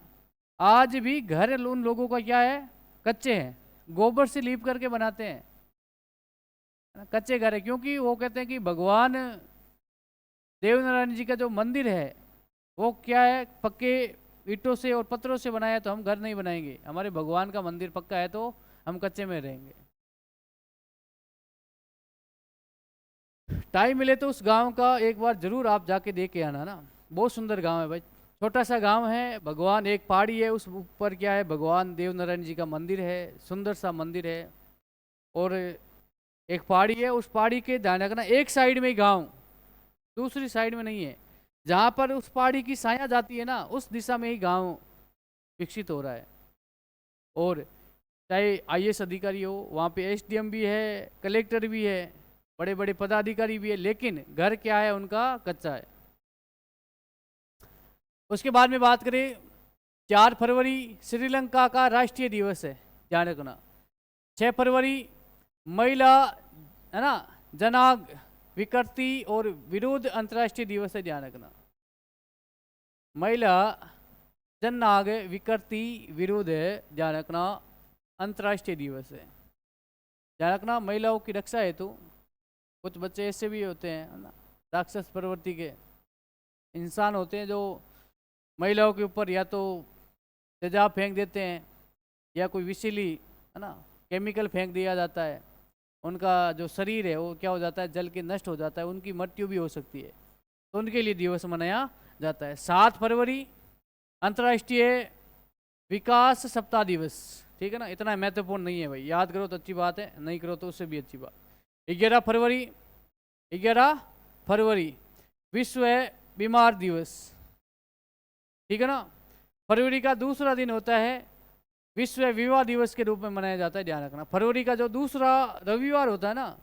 आज भी घर उन लोगों का क्या है? कच्चे हैं, गोबर से लीप करके बनाते हैं, कच्चे घर है। क्योंकि वो कहते हैं कि भगवान देवनारायण जी का जो मंदिर है वो क्या है? पक्के ईंटों से और पत्थरों से बनाया है, तो हम घर नहीं बनाएंगे, हमारे भगवान का मंदिर पक्का है तो हम कच्चे में रहेंगे। टाइम मिले तो उस गांव का एक बार जरूर आप जाके देख के आना ना, बहुत सुंदर गांव है भाई, छोटा सा गांव है। भगवान, एक पहाड़ी है, उस ऊपर क्या है? भगवान देवनारायण जी का मंदिर है, सुंदर सा मंदिर है। और एक पहाड़ी है, उस पहाड़ी के ध्यान रखना एक साइड में ही गांव, दूसरी साइड में नहीं है। जहाँ पर उस पहाड़ी की छाया जाती है ना, उस दिशा में ही गांव विकसित हो रहा है। और चाहे IAS अधिकारी हो, वहाँ पे SDM भी है, कलेक्टर भी है, बड़े बड़े पदाधिकारी भी है, लेकिन घर क्या है उनका? कच्चा है। उसके बाद में बात करें, 4 फरवरी श्रीलंका का राष्ट्रीय दिवस है, ध्यान रखना। 6 फरवरी महिला, है ना, विकृति और विरोध अंतर्राष्ट्रीय दिवस है, ध्यान रखना। महिला जननांग विकृति विरोध है, ध्यान रखना, अंतर्राष्ट्रीय दिवस है। ध्यान रखना, महिलाओं की रक्षा हेतु कुछ बच्चे ऐसे भी होते हैं ना, राक्षस प्रवृत्ति के इंसान होते हैं, जो महिलाओं के ऊपर या तो तेजाब फेंक देते हैं या कोई विषैली, है ना, केमिकल फेंक दिया जाता है। उनका जो शरीर है वो क्या हो जाता है, जल के नष्ट हो जाता है, उनकी मृत्यु भी हो सकती है। तो उनके लिए दिवस मनाया जाता है। 7 फरवरी अंतर्राष्ट्रीय विकास सप्ताह दिवस, ठीक है ना। इतना महत्वपूर्ण नहीं है भाई, याद करो तो अच्छी बात है, नहीं करो तो उससे भी अच्छी बात। 11 फरवरी विश्व बीमार दिवस, ठीक है ना। फरवरी का दूसरा दिन होता है विश्व विवाह दिवस के रूप में मनाया जाता है, ध्यान रखना। फरवरी का जो दूसरा रविवार होता है ना,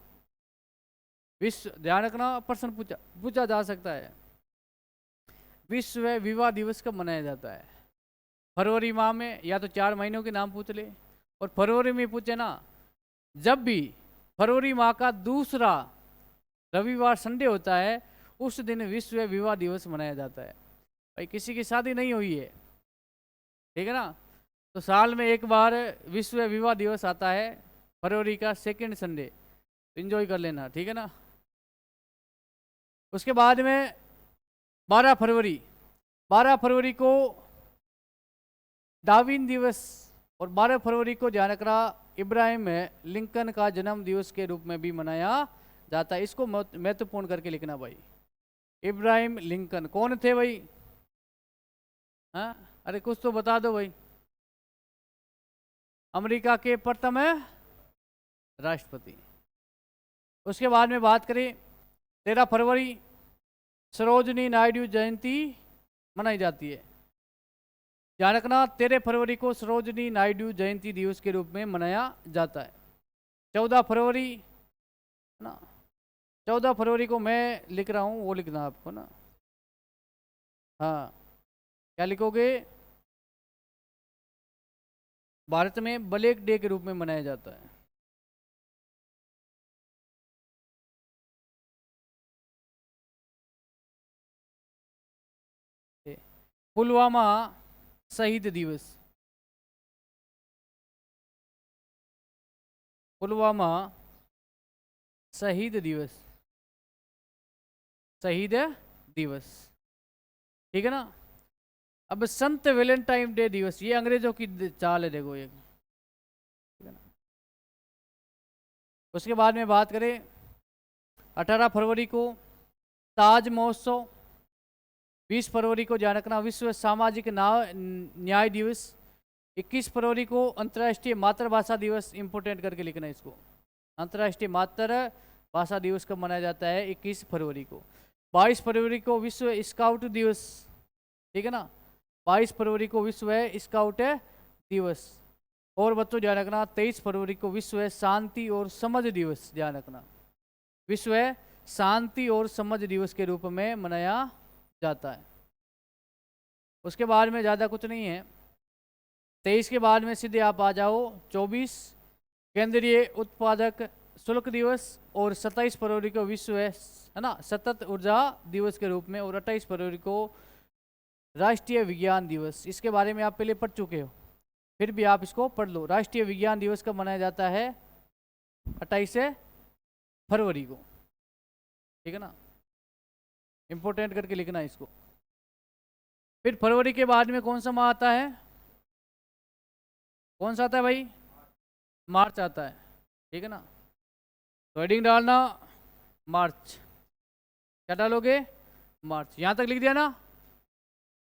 विश्व, ध्यान रखना, प्रश्न पूछा जा सकता है, विश्व विवाह दिवस कब मनाया जाता है? फरवरी माह में, या तो 4 महीनों के नाम पूछ ले, और फरवरी में पूछे ना, जब भी फरवरी माह का दूसरा रविवार संडे होता है, उस दिन विश्व विवाह दिवस मनाया जाता है। भाई किसी की शादी नहीं हुई है, ठीक है ना, तो साल में एक बार विश्व विवाह दिवस आता है, फरवरी का सेकंड संडे, एंजॉय कर लेना, ठीक है ना। उसके बाद में 12 फरवरी को डार्विन दिवस, और 12 फरवरी को ध्यान रखना इब्राहिम लिंकन का जन्म दिवस के रूप में भी मनाया जाता है। इसको महत्वपूर्ण करके लिखना भाई। इब्राहिम लिंकन कौन थे भाई? हाँ, अरे कुछ तो बता दो भाई। अमेरिका के प्रथम राष्ट्रपति। उसके बाद में बात करें, 13 फरवरी सरोजनी नायडू जयंती मनाई जाती है। ध्यान रखना, 13 फरवरी को सरोजनी नायडू जयंती दिवस के रूप में मनाया जाता है। 14 फरवरी ना, 14 फरवरी को मैं लिख रहा हूँ, वो लिखना आपको ना। हाँ, क्या लिखोगे? भारत में ब्लैक डे के रूप में मनाया जाता है। पुलवामा शहीद दिवस, पुलवामा शहीद दिवस, शहीद दिवस, ठीक है ना। अब संत वैलेंटाइन डे दिवस, ये अंग्रेजों की चाल है, देखो ये। उसके बाद में बात करें, 18 फरवरी को ताज महोत्सव, 20 फरवरी को ध्यान रखना विश्व सामाजिक न्याय दिवस, 21 फरवरी को अंतर्राष्ट्रीय मातृभाषा दिवस, इंपोर्टेंट करके लिखना इसको। अंतर्राष्ट्रीय मातृभाषा दिवस कब मनाया जाता है? 21 फरवरी को। 22 फरवरी को विश्व स्काउट दिवस, ठीक है ना, 22 फरवरी को विश्व स्काउट दिवस। और बच्चों ध्यान रखना, 23 फरवरी को विश्व शांति और समझ दिवस, ध्यान रखना, विश्व शांति और समझ दिवस के रूप में मनाया जाता है। उसके बाद में ज़्यादा कुछ नहीं है। 23 के बाद में सीधे आप आ जाओ 24 केंद्रीय उत्पादक शुल्क दिवस, और 27 फरवरी को विश्व है ना सतत ऊर्जा दिवस के रूप में, और 28 फरवरी को राष्ट्रीय विज्ञान दिवस। इसके बारे में आप पहले पढ़ चुके हो, फिर भी आप इसको पढ़ लो। राष्ट्रीय विज्ञान दिवस कब मनाया जाता है? 28 फरवरी को, ठीक है ना, इंपोर्टेंट करके लिखना इसको। फिर फरवरी के बाद में कौन सा माह आता है? कौन सा आता है भाई? मार्च आता है, ठीक है ना। तो हेडिंग डालना मार्च, क्या डालोगे? मार्च। यहां तक लिख दिया ना?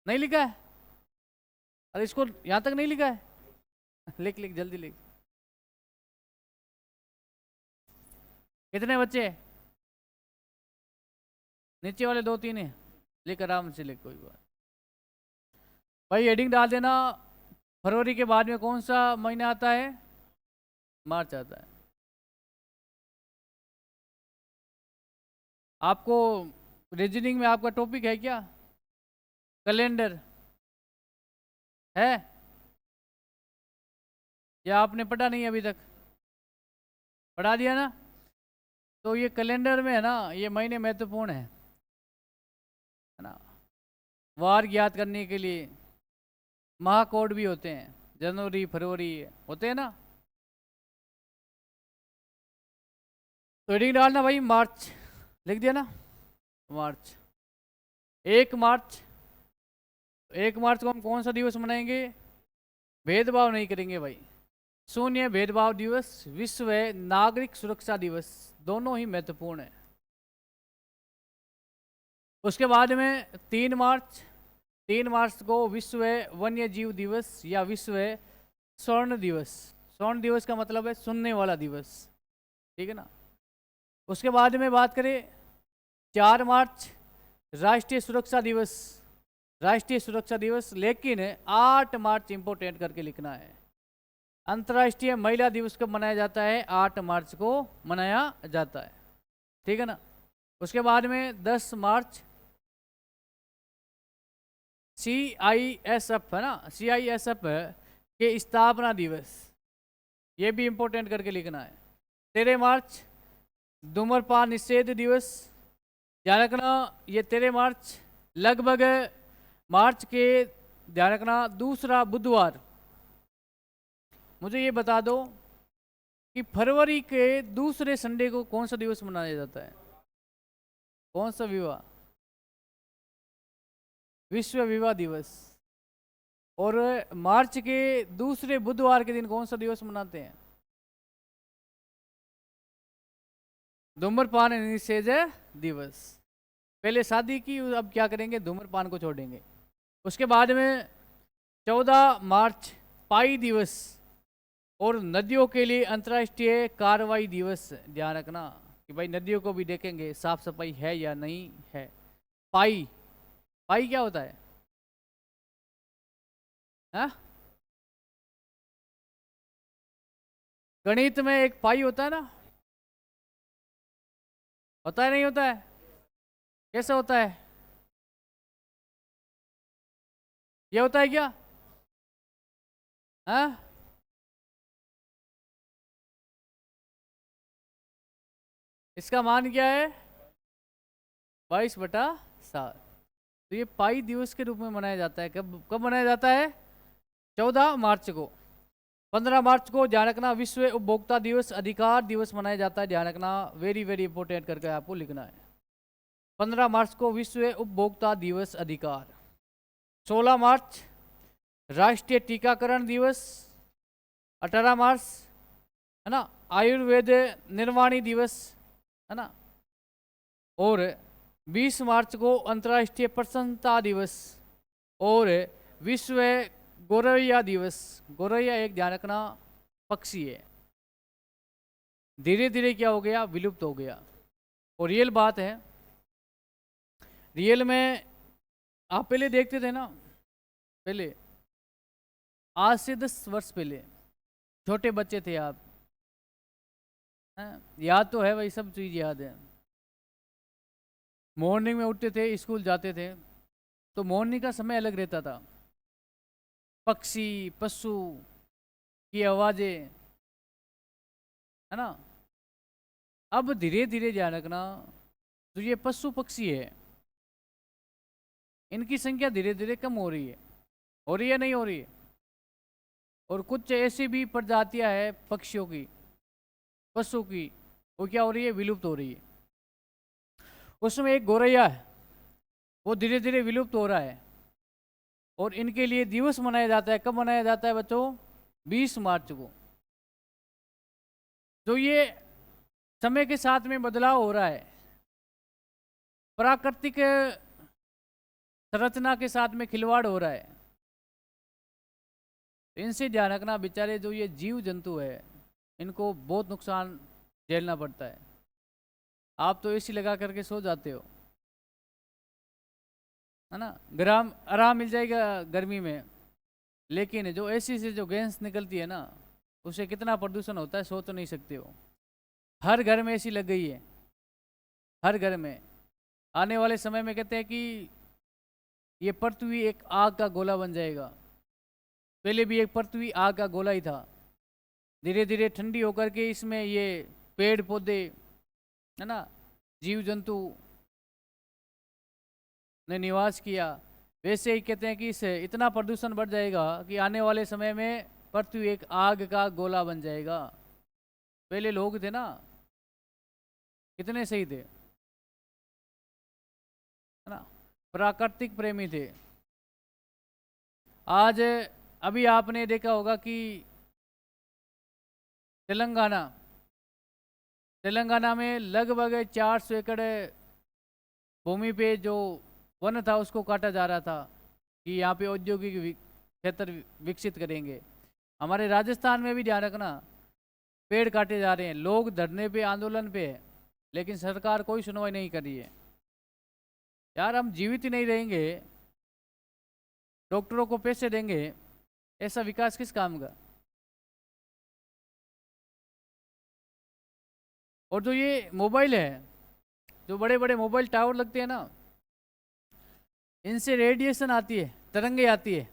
नहीं लिखा है? अरे इसको यहां तक नहीं लिखा है? लिख लिख जल्दी लिख। कितने बच्चे? नीचे वाले 2-3 है, लिख आराम से लिख, कोई बात भाई। हेडिंग डाल देना, फरवरी के बाद में कौन सा महीना आता है? मार्च आता है। आपको रीजनिंग में आपका टॉपिक है क्या? कैलेंडर है या आपने पढ़ा नहीं अभी तक? पढ़ा दिया ना? तो ये कैलेंडर में है ना, ये महीने महत्वपूर्ण है ना, वार ज्ञात करने के लिए। महाकोड भी होते हैं, जनवरी फरवरी होते हैं ना। तो हेडिंग डालना भाई मार्च, लिख दिया ना मार्च। 1 मार्च, 1 मार्च को हम कौन सा दिवस मनाएंगे? भेदभाव नहीं करेंगे भाई, शून्य भेदभाव दिवस, विश्व नागरिक सुरक्षा दिवस, दोनों ही महत्वपूर्ण है। उसके बाद में 3 मार्च, 3 मार्च को विश्व वन्य जीव दिवस या विश्व स्वर्ण दिवस। स्वर्ण दिवस का मतलब है सुनने वाला दिवस, ठीक है ना। उसके बाद में बात करें 4 मार्च, राष्ट्रीय सुरक्षा दिवस, राष्ट्रीय सुरक्षा दिवस। लेकिन 8 मार्च इंपोर्टेंट करके लिखना है। अंतर्राष्ट्रीय महिला दिवस कब मनाया जाता है? 8 मार्च को मनाया जाता है, ठीक है ना। उसके बाद में 10 मार्च CISF है ना, CISF के स्थापना दिवस, ये भी इंपोर्टेंट करके लिखना है। 13 मार्च धूम्रपान निषेध दिवस, ध्यान रखना। ये 13 मार्च लगभग मार्च के, ध्यान रखना, दूसरा बुधवार। मुझे ये बता दो कि फरवरी के दूसरे संडे को कौन सा दिवस मनाया जाता है? कौन सा विवाह? विश्व विवाह दिवस। और मार्च के दूसरे बुधवार के दिन कौन सा दिवस मनाते हैं? धूम्रपान निषेध दिवस। पहले शादी की, अब क्या करेंगे? धूम्रपान को छोड़ेंगे। उसके बाद में 14 मार्च पाई दिवस और नदियों के लिए अंतर्राष्ट्रीय कार्रवाई दिवस। ध्यान रखना कि भाई नदियों को भी देखेंगे साफ सफाई है या नहीं है। पाई, पाई क्या होता है? हा? गणित में एक पाई होता है ना, होता है नहीं होता है? कैसे होता है? ये होता है क्या? हाँ, इसका मान क्या है? 22/7। तो ये पाई दिवस के रूप में मनाया जाता है। कब कब मनाया जाता है? 14 मार्च को। 15 मार्च को, ध्यान रखना, विश्व उपभोक्ता दिवस, अधिकार दिवस मनाया जाता है। ध्यान रखना, वेरी वेरी इंपोर्टेंट करके आपको लिखना है। 15 मार्च को विश्व उपभोक्ता दिवस, अधिकार। 16 मार्च राष्ट्रीय टीकाकरण दिवस। 18 मार्च है ना, आयुर्वेद निर्वाणी दिवस, है ना। और 20 मार्च को अंतर्राष्ट्रीय प्रसन्नता दिवस और विश्व गोरैया दिवस। गोरैया एक, ध्यान रखना, पक्षी है, धीरे धीरे क्या हो गया? विलुप्त हो गया। और रियल बात है, रियल में आप पहले देखते थे ना, पहले आज से 10 वर्ष पहले छोटे बच्चे थे आप, याद तो है भाई, सब चीज़ याद है। मॉर्निंग में उठते थे, स्कूल जाते थे, तो मॉर्निंग का समय अलग रहता था। पक्षी पशु की आवाज़ें, है ना। अब धीरे धीरे ध्यान रखना, तो ये पशु पक्षी है, इनकी संख्या धीरे धीरे कम हो रही है नहीं हो रही है। और कुछ ऐसी भी प्रजातियां है पक्षियों की, पशु की, वो क्या हो रही है? विलुप्त हो रही है। उसमें एक गौरैया है, वो धीरे धीरे विलुप्त हो रहा है। और इनके लिए दिवस मनाया जाता है। कब मनाया जाता है बच्चों? 20 मार्च को। तो ये समय के साथ में बदलाव हो रहा है, प्राकृतिक संरचना के साथ में खिलवाड़ हो रहा है। इनसे ध्यान रखना, बेचारे जो ये जीव जंतु है, इनको बहुत नुकसान झेलना पड़ता है। आप तो एसी लगा करके सो जाते हो, है ना, ग्राम आराम मिल जाएगा गर्मी में। लेकिन जो एसी से जो गैस निकलती है ना, उससे कितना प्रदूषण होता है, सो तो नहीं सकते हो। हर घर में एसी लग गई है, हर घर में। आने वाले समय में कहते हैं कि ये पृथ्वी एक आग का गोला बन जाएगा। पहले भी एक पृथ्वी आग का गोला ही था, धीरे धीरे ठंडी होकर के इसमें ये पेड़ पौधे, है ना, जीव जंतु ने निवास किया, वैसे ही कहते हैं कि इससे इतना प्रदूषण बढ़ जाएगा कि आने वाले समय में पृथ्वी एक आग का गोला बन जाएगा। पहले लोग थे ना, कितने सही थे, है ना, प्राकृतिक प्रेमी थे। आज अभी आपने देखा होगा कि तेलंगाना तेलंगाना में लगभग 400 एकड़ भूमि पे जो वन था उसको काटा जा रहा था कि यहाँ पे औद्योगिक क्षेत्र विकसित करेंगे। हमारे राजस्थान में भी ध्यान रखना, पेड़ काटे जा रहे हैं, लोग धरने पे आंदोलन पे है, लेकिन सरकार कोई सुनवाई नहीं कर रही है। यार हम जीवित ही नहीं रहेंगे, डॉक्टरों को पैसे देंगे, ऐसा विकास किस काम का। और जो ये मोबाइल है, जो बड़े बड़े मोबाइल टावर लगते हैं ना, इनसे रेडिएशन आती है, तरंगे आती है।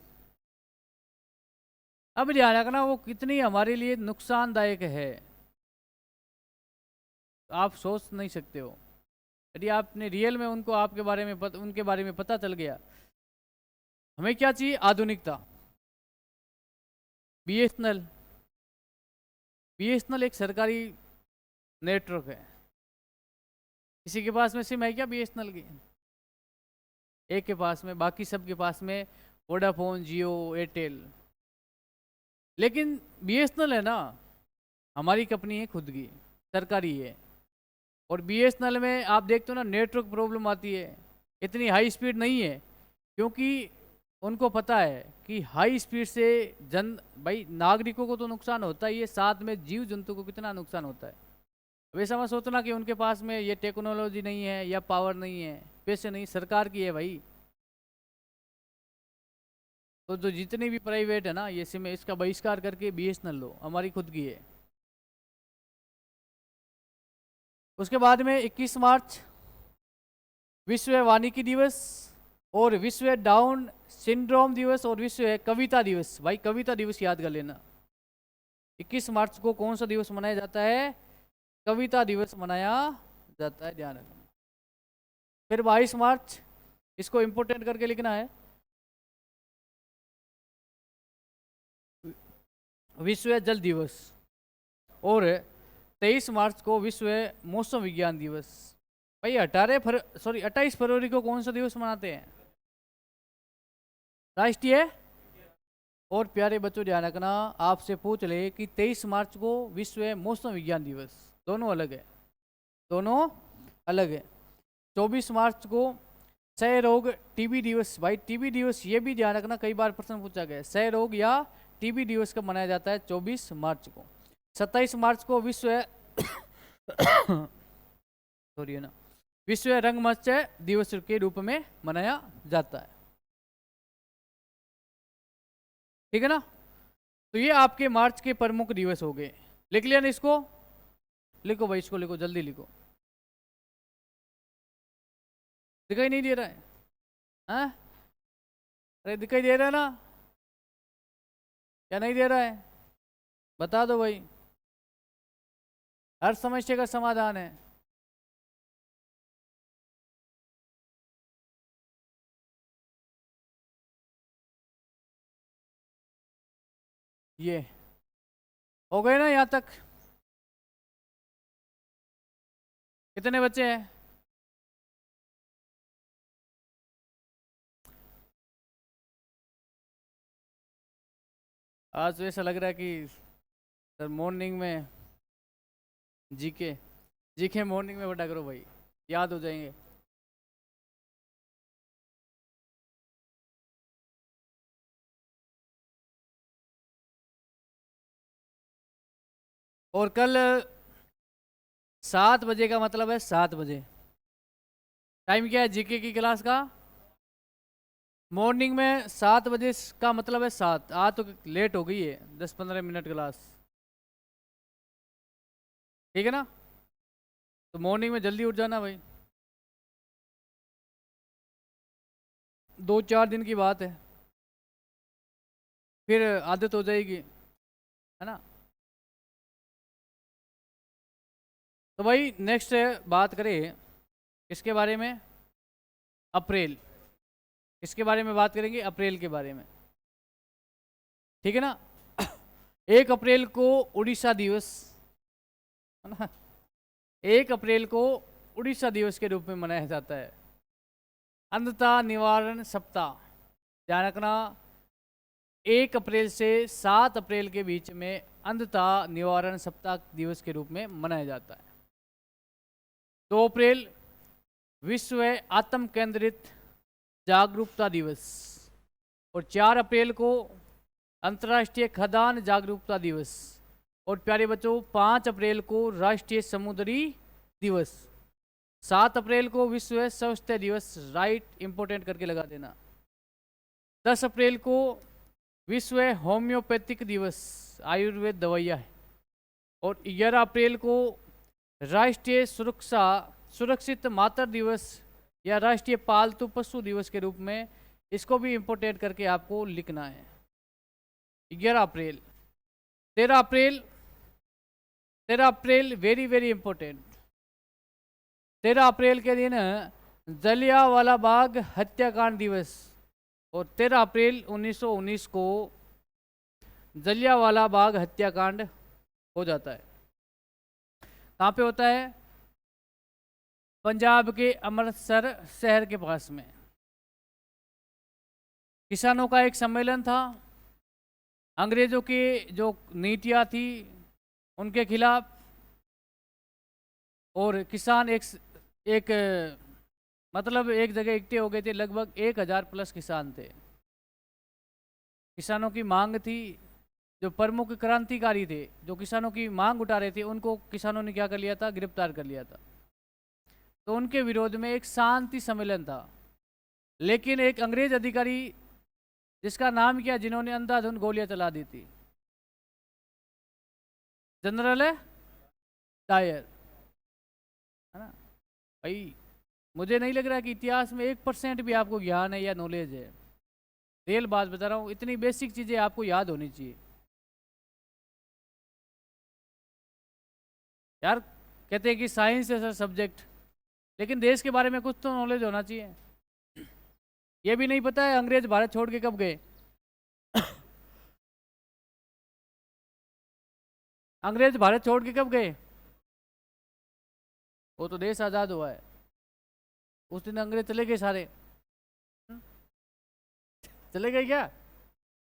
अब ध्यान रखना वो कितनी हमारे लिए नुकसानदायक है, आप सोच नहीं सकते हो। यदि आपने रियल में उनको आपके बारे में उनके बारे में पता चल गया। हमें क्या चाहिए, आधुनिकता। बीएसएनएल बीएसएनएल एक सरकारी नेटवर्क है। किसी के पास में सिम है क्या बीएसएनएल की? एक के पास में, बाकी सब के पास में वोडाफोन, जियो, एयरटेल। लेकिन बीएसएनएल है ना, हमारी कंपनी है, खुद की सरकारी है। और बीएसएनएल में आप देखते हो ना, नेटवर्क प्रॉब्लम आती है, इतनी हाई स्पीड नहीं है, क्योंकि उनको पता है कि हाई स्पीड से भाई नागरिकों को तो नुकसान होता ही है, साथ में जीव जंतु को कितना नुकसान होता है। अब ऐसा मत सोचना कि उनके पास में ये टेक्नोलॉजी नहीं है या पावर नहीं है, पैसे नहीं, सरकार की है भाई। तो जो जितनी भी प्राइवेट है ना, ये सिम, इसका बहिष्कार करके बीएसएनएल लो, हमारी खुद की है। उसके बाद में 21 मार्च विश्व वानिकी दिवस और विश्व डाउन सिंड्रोम दिवस और विश्व कविता दिवस। भाई कविता दिवस याद कर लेना। 21 मार्च को कौन सा दिवस मनाया जाता है? कविता दिवस मनाया जाता है, ध्यान रखना। फिर 22 मार्च, इसको इंपोर्टेंट करके लिखना है, विश्व जल दिवस। और 23 मार्च को विश्व मौसम विज्ञान दिवस। भाई 28 फरवरी को कौन सा दिवस मनाते हैं? राष्ट्रीय। और प्यारे बच्चों ध्यान रखना, आपसे पूछ ले कि 23 मार्च को विश्व मौसम विज्ञान दिवस, दोनों अलग है, दोनों अलग है। 24 मार्च को क्षय रोग टीबी दिवस। भाई टीबी दिवस ये भी ध्यान रखना, कई बार प्रश्न पूछा गया, क्षय रोग या टीबी दिवस कब मनाया जाता है? 24 मार्च को। 27 मार्च को विश्व सॉरी है ना, विश्व रंगमंच दिवस के रूप में मनाया जाता है, ठीक है ना। तो ये आपके मार्च के प्रमुख दिवस हो गए। लिख लिया ना इसको? लिखो भाई, इसको लिखो, जल्दी लिखो। दिखाई नहीं दे रहा है? हाँ, अरे दिखाई दे रहा है ना, क्या नहीं दे रहा है? बता दो भाई, हर समस्या का समाधान है। ये हो गए ना यहाँ तक? कितने बच्चे हैं? आज तो ऐसा लग रहा है कि सर मॉर्निंग में जीके जीके मॉर्निंग में बटा करो भाई, याद हो जाएंगे। और कल 7 बजे का मतलब है 7 बजे टाइम क्या है जीके की क्लास का? मॉर्निंग में 7 बजे का मतलब है 7। आज तो लेट हो गई है, 10-15 मिनट क्लास, ठीक है ना। तो मॉर्निंग में जल्दी उठ जाना भाई, 2-4 दिन की बात है, फिर आदत हो जाएगी, है ना। तो भाई नेक्स्ट बात करें किसके बारे में? अप्रैल। किसके बारे में बात करेंगे? अप्रैल के बारे में, ठीक है ना। 1 अप्रैल को उड़ीसा दिवस, है ना, 1 अप्रैल को उड़ीसा दिवस के रूप में मनाया जाता है। अंधता निवारण सप्ताह, ध्यान रखना, 1 अप्रैल से 7 अप्रैल के बीच में अंधता निवारण सप्ताह दिवस के रूप में मनाया जाता है। 2 अप्रैल विश्व आत्म केंद्रित जागरूकता दिवस, और 4 अप्रैल को अंतर्राष्ट्रीय खदान जागरूकता दिवस, और प्यारे बच्चों 5 अप्रैल को राष्ट्रीय समुद्री दिवस, 7 अप्रैल को विश्व स्वास्थ्य दिवस, राइट, इंपोर्टेंट करके लगा देना। 10 अप्रैल को विश्व होम्योपैथिक दिवस, आयुर्वेद दवाइयाँ है, और 11 अप्रैल को राष्ट्रीय सुरक्षित मातृ दिवस या राष्ट्रीय पालतू पशु दिवस के रूप में, इसको भी इंपोर्टेंट करके आपको लिखना है। 11 अप्रैल। 13 अप्रैल वेरी वेरी इंपॉर्टेंट। 13 अप्रैल के दिन जलियांवाला बाग हत्याकांड दिवस, और 13 अप्रैल 1919 को जलियांवाला बाग हत्याकांड हो जाता है। कहाँ पे होता है? पंजाब के अमृतसर शहर के पास में। किसानों का एक सम्मेलन था, अंग्रेजों की जो नीतियाँ थी उनके खिलाफ, और किसान एक मतलब एक जगह इकट्ठे हो गए थे। लगभग 1000 प्लस किसान थे। किसानों की मांग थी, जो प्रमुख क्रांतिकारी थे जो किसानों की मांग उठा रहे थे, उनको किसानों ने क्या कर लिया था? गिरफ्तार कर लिया था। तो उनके विरोध में एक शांति सम्मेलन था, लेकिन एक अंग्रेज अधिकारी जिसका नाम क्या, जिन्होंने अंधाधुंध गोलियां चला दी थी, जनरल डायर, है ना भाई। मुझे नहीं लग रहा कि इतिहास में 1% भी आपको ज्ञान है या नॉलेज है। रियल बात बता रहा हूँ, इतनी बेसिक चीजें आपको याद होनी चाहिए यार। कहते हैं कि साइंस है सर सब्जेक्ट, लेकिन देश के बारे में कुछ तो नॉलेज होना चाहिए। ये भी नहीं पता है अंग्रेज भारत छोड़ के कब गए। अंग्रेज भारत छोड़ के कब गए? वो तो देश आज़ाद हुआ है, उस दिन अंग्रेज चले गए सारे। चले गए क्या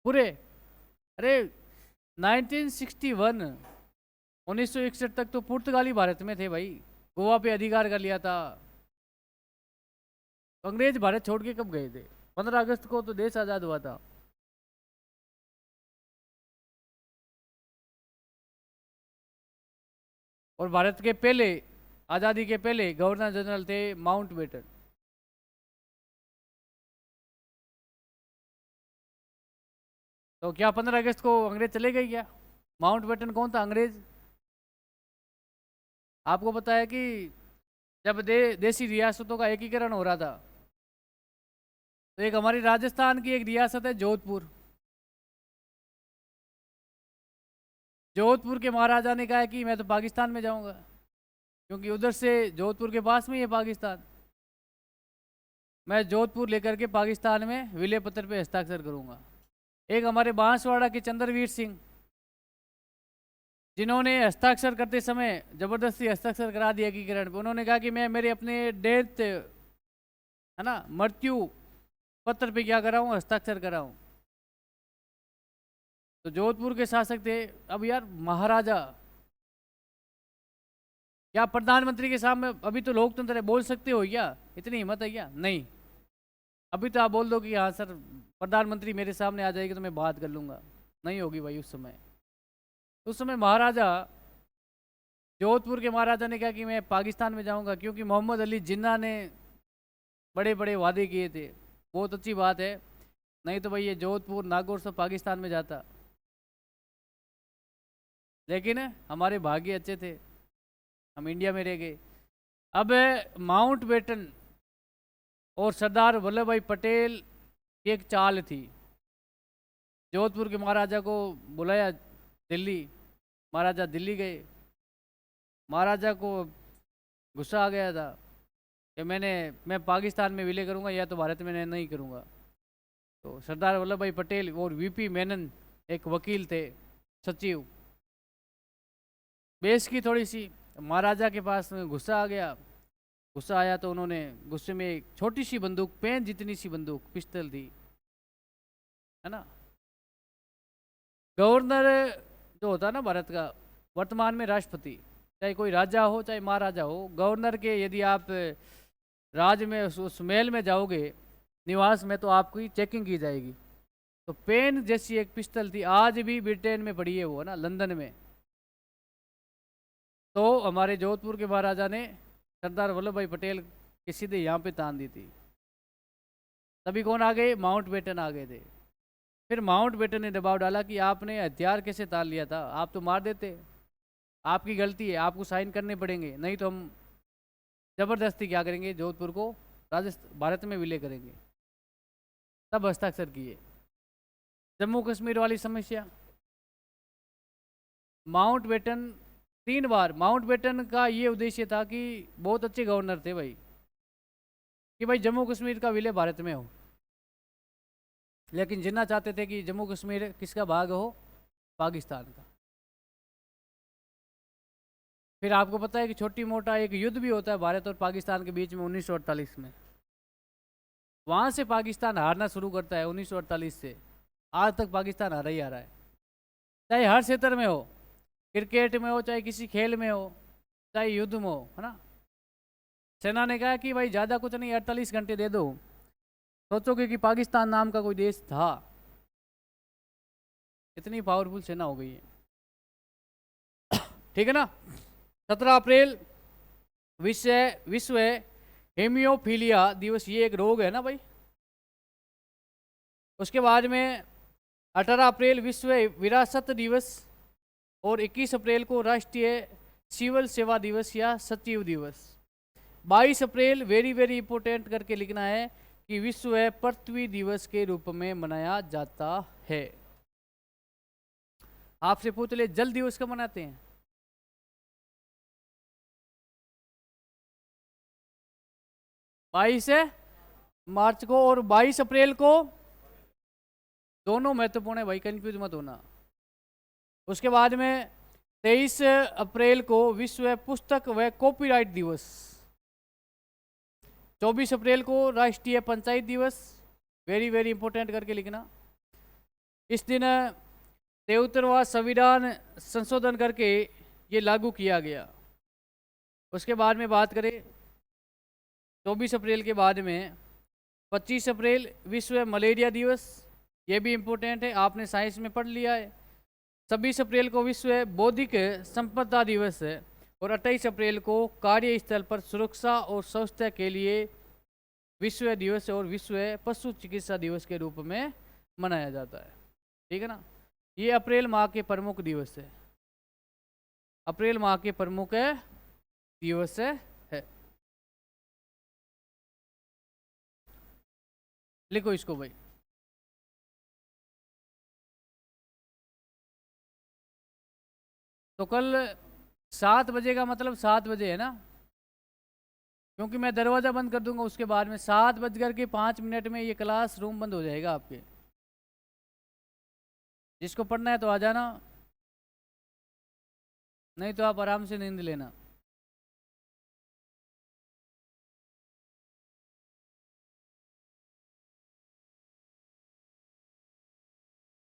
पूरे? अरे 1961 1961 तक तो पुर्तगाली भारत में थे भाई, गोवा पे अधिकार कर लिया था। तो अंग्रेज भारत छोड़ के कब गए थे? 15 अगस्त को तो देश आज़ाद हुआ था। और भारत के पहले, आज़ादी के पहले गवर्नर जनरल थे माउंटबेटन। तो क्या 15 अगस्त को अंग्रेज चले गए क्या? माउंटबेटन कौन था? अंग्रेज। आपको पता है कि जब देसी रियासतों का एकीकरण हो रहा था, तो एक हमारी राजस्थान की एक रियासत है जोधपुर। जोधपुर के महाराजा ने कहा कि मैं तो पाकिस्तान में जाऊंगा, क्योंकि उधर से जोधपुर के पास में ही है पाकिस्तान। मैं जोधपुर लेकर के पाकिस्तान में विलय पत्र पे हस्ताक्षर करूंगा। एक हमारे बांसवाड़ा के चंद्रवीर सिंह, जिन्होंने हस्ताक्षर करते समय जबरदस्ती हस्ताक्षर करा दिया एकीकरण पे, उन्होंने कहा कि मैं मेरे अपने डेथ, है ना, मृत्यु पत्र पे क्या कराऊं? हस्ताक्षर कराऊं। तो जोधपुर के शासक थे। अब यार महाराजा, क्या प्रधानमंत्री के सामने अभी तो लोकतंत्र है, बोल सकते हो क्या? इतनी हिम्मत है क्या? नहीं। अभी तो आप बोल दो कि हाँ सर प्रधानमंत्री मेरे सामने आ जाएगी तो मैं बात कर लूँगा, नहीं होगी भाई। उस समय महाराजा, जोधपुर के महाराजा ने कहा कि मैं पाकिस्तान में जाऊंगा, क्योंकि मोहम्मद अली जिन्ना ने बड़े बड़े वादे किए थे। बहुत अच्छी बात है, नहीं तो भाई ये जोधपुर नागौर सब पाकिस्तान में जाता। लेकिन हमारे भाग्य अच्छे थे, हम इंडिया में रह गए। अब माउंटबेटन और सरदार वल्लभ भाई पटेल की एक चाल थी। जोधपुर के महाराजा को बुलाया दिल्ली, महाराजा दिल्ली गए। महाराजा को गुस्सा आ गया था कि मैं पाकिस्तान में विलय करूंगा या तो भारत में नहीं करूंगा। तो सरदार वल्लभ भाई पटेल और वीपी मेनन एक वकील थे, सचिव, बेस की थोड़ी सी। महाराजा के पास में गुस्सा आ गया। गुस्सा आया तो उन्होंने गुस्से में एक छोटी सी बंदूक, पेन जितनी सी बंदूक, पिस्टल थी, है ना। गवर्नर जो होता है ना भारत का, वर्तमान में राष्ट्रपति, चाहे कोई राजा हो चाहे महाराजा हो, गवर्नर के यदि आप राज में उस महल में जाओगे, निवास में, तो आपकी चेकिंग की जाएगी। तो पेन जैसी एक पिस्टल थी, आज भी ब्रिटेन में पड़ी है वो, ना, लंदन में। तो हमारे जोधपुर के महाराजा ने सरदार वल्लभ भाई पटेल के सीधे यहाँ पे तान दी थी। तभी कौन आ गए? माउंट बेटन आ गए थे। फिर माउंट बेटन ने दबाव डाला कि आपने हथियार कैसे तान लिया था, आप तो मार देते, आपकी गलती है, आपको साइन करने पड़ेंगे, नहीं तो हम जबरदस्ती क्या करेंगे, जोधपुर को राजस्थान भारत में विलय करेंगे। तब हस्ताक्षर किए। जम्मू कश्मीर वाली समस्या, माउंट बेटन 3 बार, माउंट बेटन का ये उद्देश्य था कि बहुत अच्छे गवर्नर थे भाई, कि भाई जम्मू कश्मीर का विलय भारत में हो, लेकिन जिन्ना चाहते थे कि जम्मू कश्मीर किसका भाग हो? पाकिस्तान का। फिर आपको पता है कि छोटी मोटा एक युद्ध भी होता है भारत और पाकिस्तान के बीच में 1948 में। वहाँ से पाकिस्तान हारना शुरू करता है 1948 से, आज तक पाकिस्तान हारा ही आ रहा है, चाहे हर क्षेत्र में हो, क्रिकेट में हो, चाहे किसी खेल में हो, चाहे युद्ध में हो, है ना। सेना ने कहा कि भाई ज़्यादा कुछ नहीं, 48 घंटे दे दो। सोचोगे कि पाकिस्तान नाम का कोई देश था? इतनी पावरफुल सेना हो गई है, ठीक है ना। 17 अप्रैल विश्व हेमियोफीलिया दिवस, ये एक रोग है ना भाई। उसके बाद में 18 अप्रैल विश्व विरासत दिवस, और 21 अप्रैल को राष्ट्रीय सिविल सेवा दिवस या सचिव दिवस। 22 अप्रैल वेरी वेरी इंपोर्टेंट करके लिखना है कि विश्व पृथ्वी दिवस के रूप में मनाया जाता है। आपसे पूछ ले, जल दिवस कब मनाते हैं? 22 मार्च को, और 22 अप्रैल को। दोनों महत्वपूर्ण है भाई, कंफ्यूज मत होना। उसके बाद में 23 अप्रैल को विश्व पुस्तक व कॉपीराइट दिवस। 24 अप्रैल को राष्ट्रीय पंचायत दिवस, वेरी वेरी इंपॉर्टेंट करके लिखना। इस दिन 73वां संविधान संशोधन करके ये लागू किया गया। उसके बाद में बात करें 24 अप्रैल के बाद में 25 अप्रैल विश्व मलेरिया दिवस, ये भी इम्पोर्टेंट है, आपने साइंस में पढ़ लिया है। 26 अप्रैल को विश्व बौद्धिक संपदा दिवस है, और 28 अप्रैल को कार्यस्थल पर सुरक्षा और स्वच्छता के लिए विश्व दिवस और विश्व पशु चिकित्सा दिवस के रूप में मनाया जाता है, ठीक है ना। ये अप्रैल माह के प्रमुख दिवस है, अप्रैल माह के प्रमुख दिवस है। लिखो इसको भाई। तो कल 7 बजे का मतलब 7 बजे है ना, क्योंकि मैं दरवाज़ा बंद कर दूंगा उसके बाद में 7:05 में ये क्लास रूम बंद हो जाएगा आपके। जिसको पढ़ना है तो आ जाना, नहीं तो आप आराम से नींद लेना।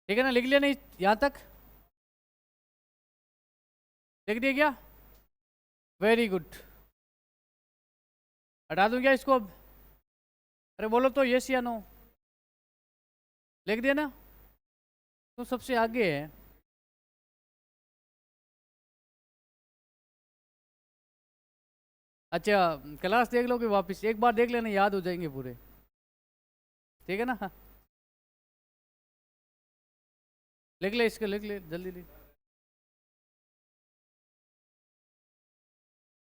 ठीक है ना, लिख लिया नहीं यहाँ तक? लिख दिया क्या? Very good. हटा दूं क्या इसको अब? अरे बोलो तो यस या नो। लिख दिया ना, तो सबसे आगे है। अच्छा, क्लास देख लो कि वापस एक बार देख लेना, याद हो जाएंगे पूरे, ठीक है ना। लिख ले इसको, लिख ले जल्दी लिख,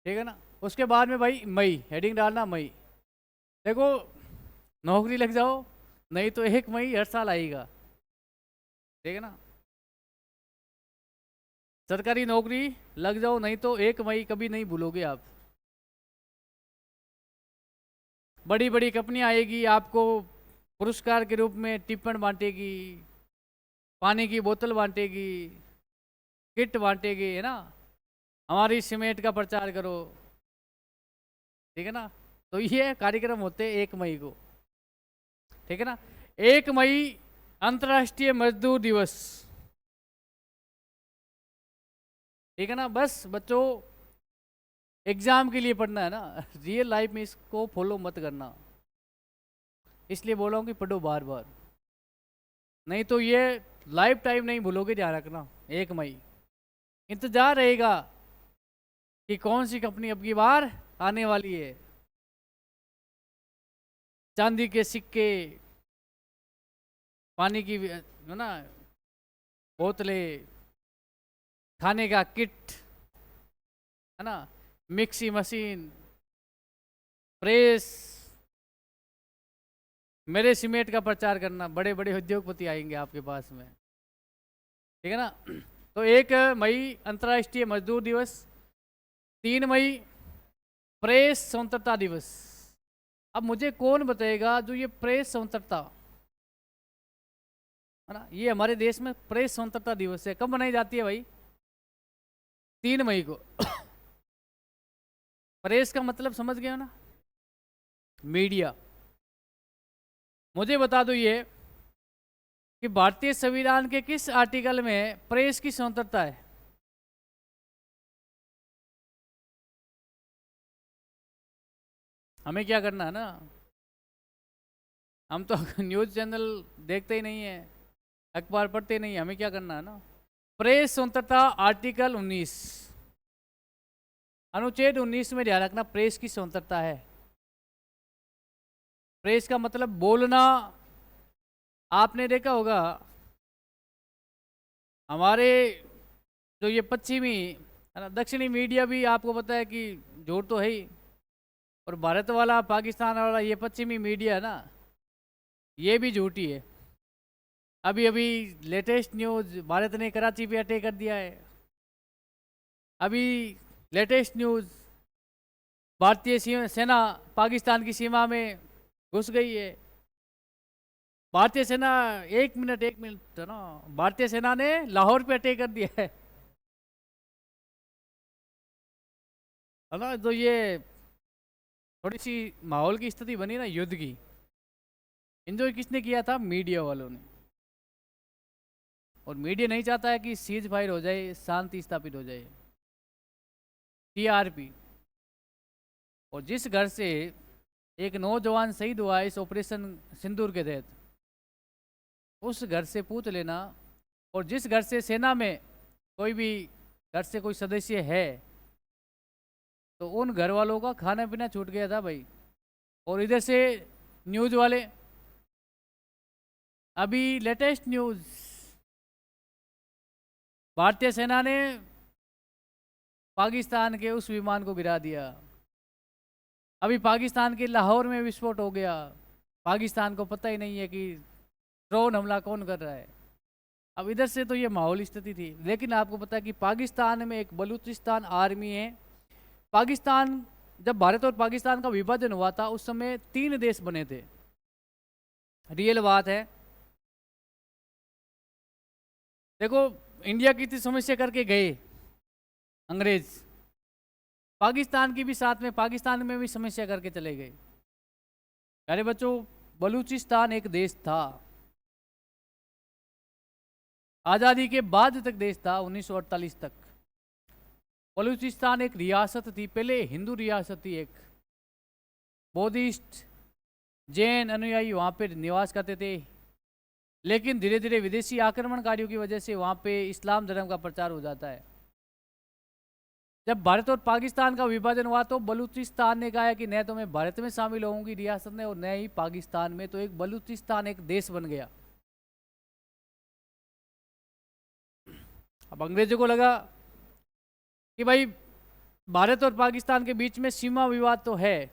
ठीक है ना। उसके बाद में भाई मई, हेडिंग डालना मई। देखो, नौकरी लग जाओ, नहीं तो 1 मई हर साल आएगा, ठीक है ना। सरकारी नौकरी लग जाओ, नहीं तो 1 मई कभी नहीं भूलोगे आप। बड़ी बड़ी कंपनियां आएगी, आपको पुरस्कार के रूप में टिप्पण बांटेगी, पानी की बोतल बांटेगी, किट बांटेगी, है ना, हमारी सीमेंट का प्रचार करो, ठीक है ना। तो ये कार्यक्रम होते हैं 1 मई को, ठीक है ना। 1 मई अंतर्राष्ट्रीय मजदूर दिवस, ठीक है ना। बस बच्चों एग्जाम के लिए पढ़ना है ना, रियल लाइफ में इसको फॉलो मत करना, इसलिए बोला हूँ कि पढ़ो बार बार, नहीं तो ये लाइफ टाइम नहीं भूलोगे, ध्यान रखना। 1 मई इंतजार रहेगा कि कौन सी कंपनी अब की बार आने वाली है। चांदी के सिक्के, पानी की है ना बोतलें, खाने का किट, है ना, मिक्सी मशीन, प्रेस, मेरे सीमेंट का प्रचार करना, बड़े बड़े उद्योगपति आएंगे आपके पास में, ठीक है ना। तो 1 मई अंतर्राष्ट्रीय मजदूर दिवस, 3 मई प्रेस स्वतंत्रता दिवस। अब मुझे कौन बताएगा जो ये प्रेस स्वतंत्रता, है ना, ये हमारे देश में प्रेस स्वतंत्रता दिवस है, कब मनाई जाती है भाई? 3 मई को। प्रेस का मतलब समझ गए हो ना, मीडिया। मुझे बता दो ये कि भारतीय संविधान के किस आर्टिकल में प्रेस की स्वतंत्रता है? हमें क्या करना है ना, हम तो न्यूज़ चैनल देखते ही नहीं है, अखबार पढ़ते नहीं, हमें क्या करना है ना। प्रेस स्वतंत्रता आर्टिकल 19, अनुच्छेद 19 में ध्यान रखना, प्रेस की स्वतंत्रता है। प्रेस का मतलब बोलना। आपने देखा होगा हमारे जो ये पश्चिमी, है ना, दक्षिणी मीडिया भी आपको पता है कि झूठ तो है ही, और भारत वाला, पाकिस्तान वाला, ये पश्चिमी मीडिया है ना, ये भी झूठी है। अभी अभी लेटेस्ट न्यूज़, भारत ने कराची पे अटैक कर दिया है। अभी लेटेस्ट न्यूज़, भारतीय सेना पाकिस्तान की सीमा में घुस गई है। भारतीय सेना, एक मिनट है ना, भारतीय सेना ने लाहौर पे अटैक कर दिया है ना। तो ये थोड़ी सी माहौल की स्थिति बनी ना युद्ध की, एंजॉय किसने किया था? मीडिया वालों ने। और मीडिया नहीं चाहता है कि सीज फायर हो जाए, शांति स्थापित हो जाए, टीआरपी। और जिस घर से एक नौजवान शहीद हुआ इस ऑपरेशन सिंदूर के तहत, उस घर से पूछ लेना, और जिस घर से सेना में कोई भी घर से कोई सदस्य है, तो उन घर वालों का खाना पीना छूट गया था भाई। और इधर से न्यूज़ वाले, अभी लेटेस्ट न्यूज़, भारतीय सेना ने पाकिस्तान के उस विमान को गिरा दिया। अभी पाकिस्तान के लाहौर में विस्फोट हो गया, पाकिस्तान को पता ही नहीं है कि ड्रोन हमला कौन कर रहा है। अब इधर से तो ये माहौल स्थिति थी, लेकिन आपको पता है कि पाकिस्तान में एक बलूचिस्तान आर्मी है। पाकिस्तान, जब भारत और पाकिस्तान का विभाजन हुआ था उस समय 3 देश बने थे, रियल बात है। देखो इंडिया कितनी समस्या करके गए अंग्रेज, पाकिस्तान की भी साथ में, पाकिस्तान में भी समस्या करके चले गए। अरे बच्चों, बलूचिस्तान एक देश था, आज़ादी के बाद तक देश था, 1948 तक। बलूचिस्तान एक रियासत थी, पहले हिंदू रियासत थी एक, बौद्धिस्ट जैन अनुयायी वहाँ पे निवास करते थे। लेकिन धीरे धीरे विदेशी आक्रमणकारियों की वजह से वहाँ पे इस्लाम धर्म का प्रचार हो जाता है। जब भारत और पाकिस्तान का विभाजन हुआ तो बलूचिस्तान ने कहा है कि न तो मैं भारत में शामिल होंगी रियासत में, और न ही पाकिस्तान में, तो एक बलूचिस्तान एक देश बन गया। अब अंग्रेजों को लगा कि भाई भारत और पाकिस्तान के बीच में सीमा विवाद तो है,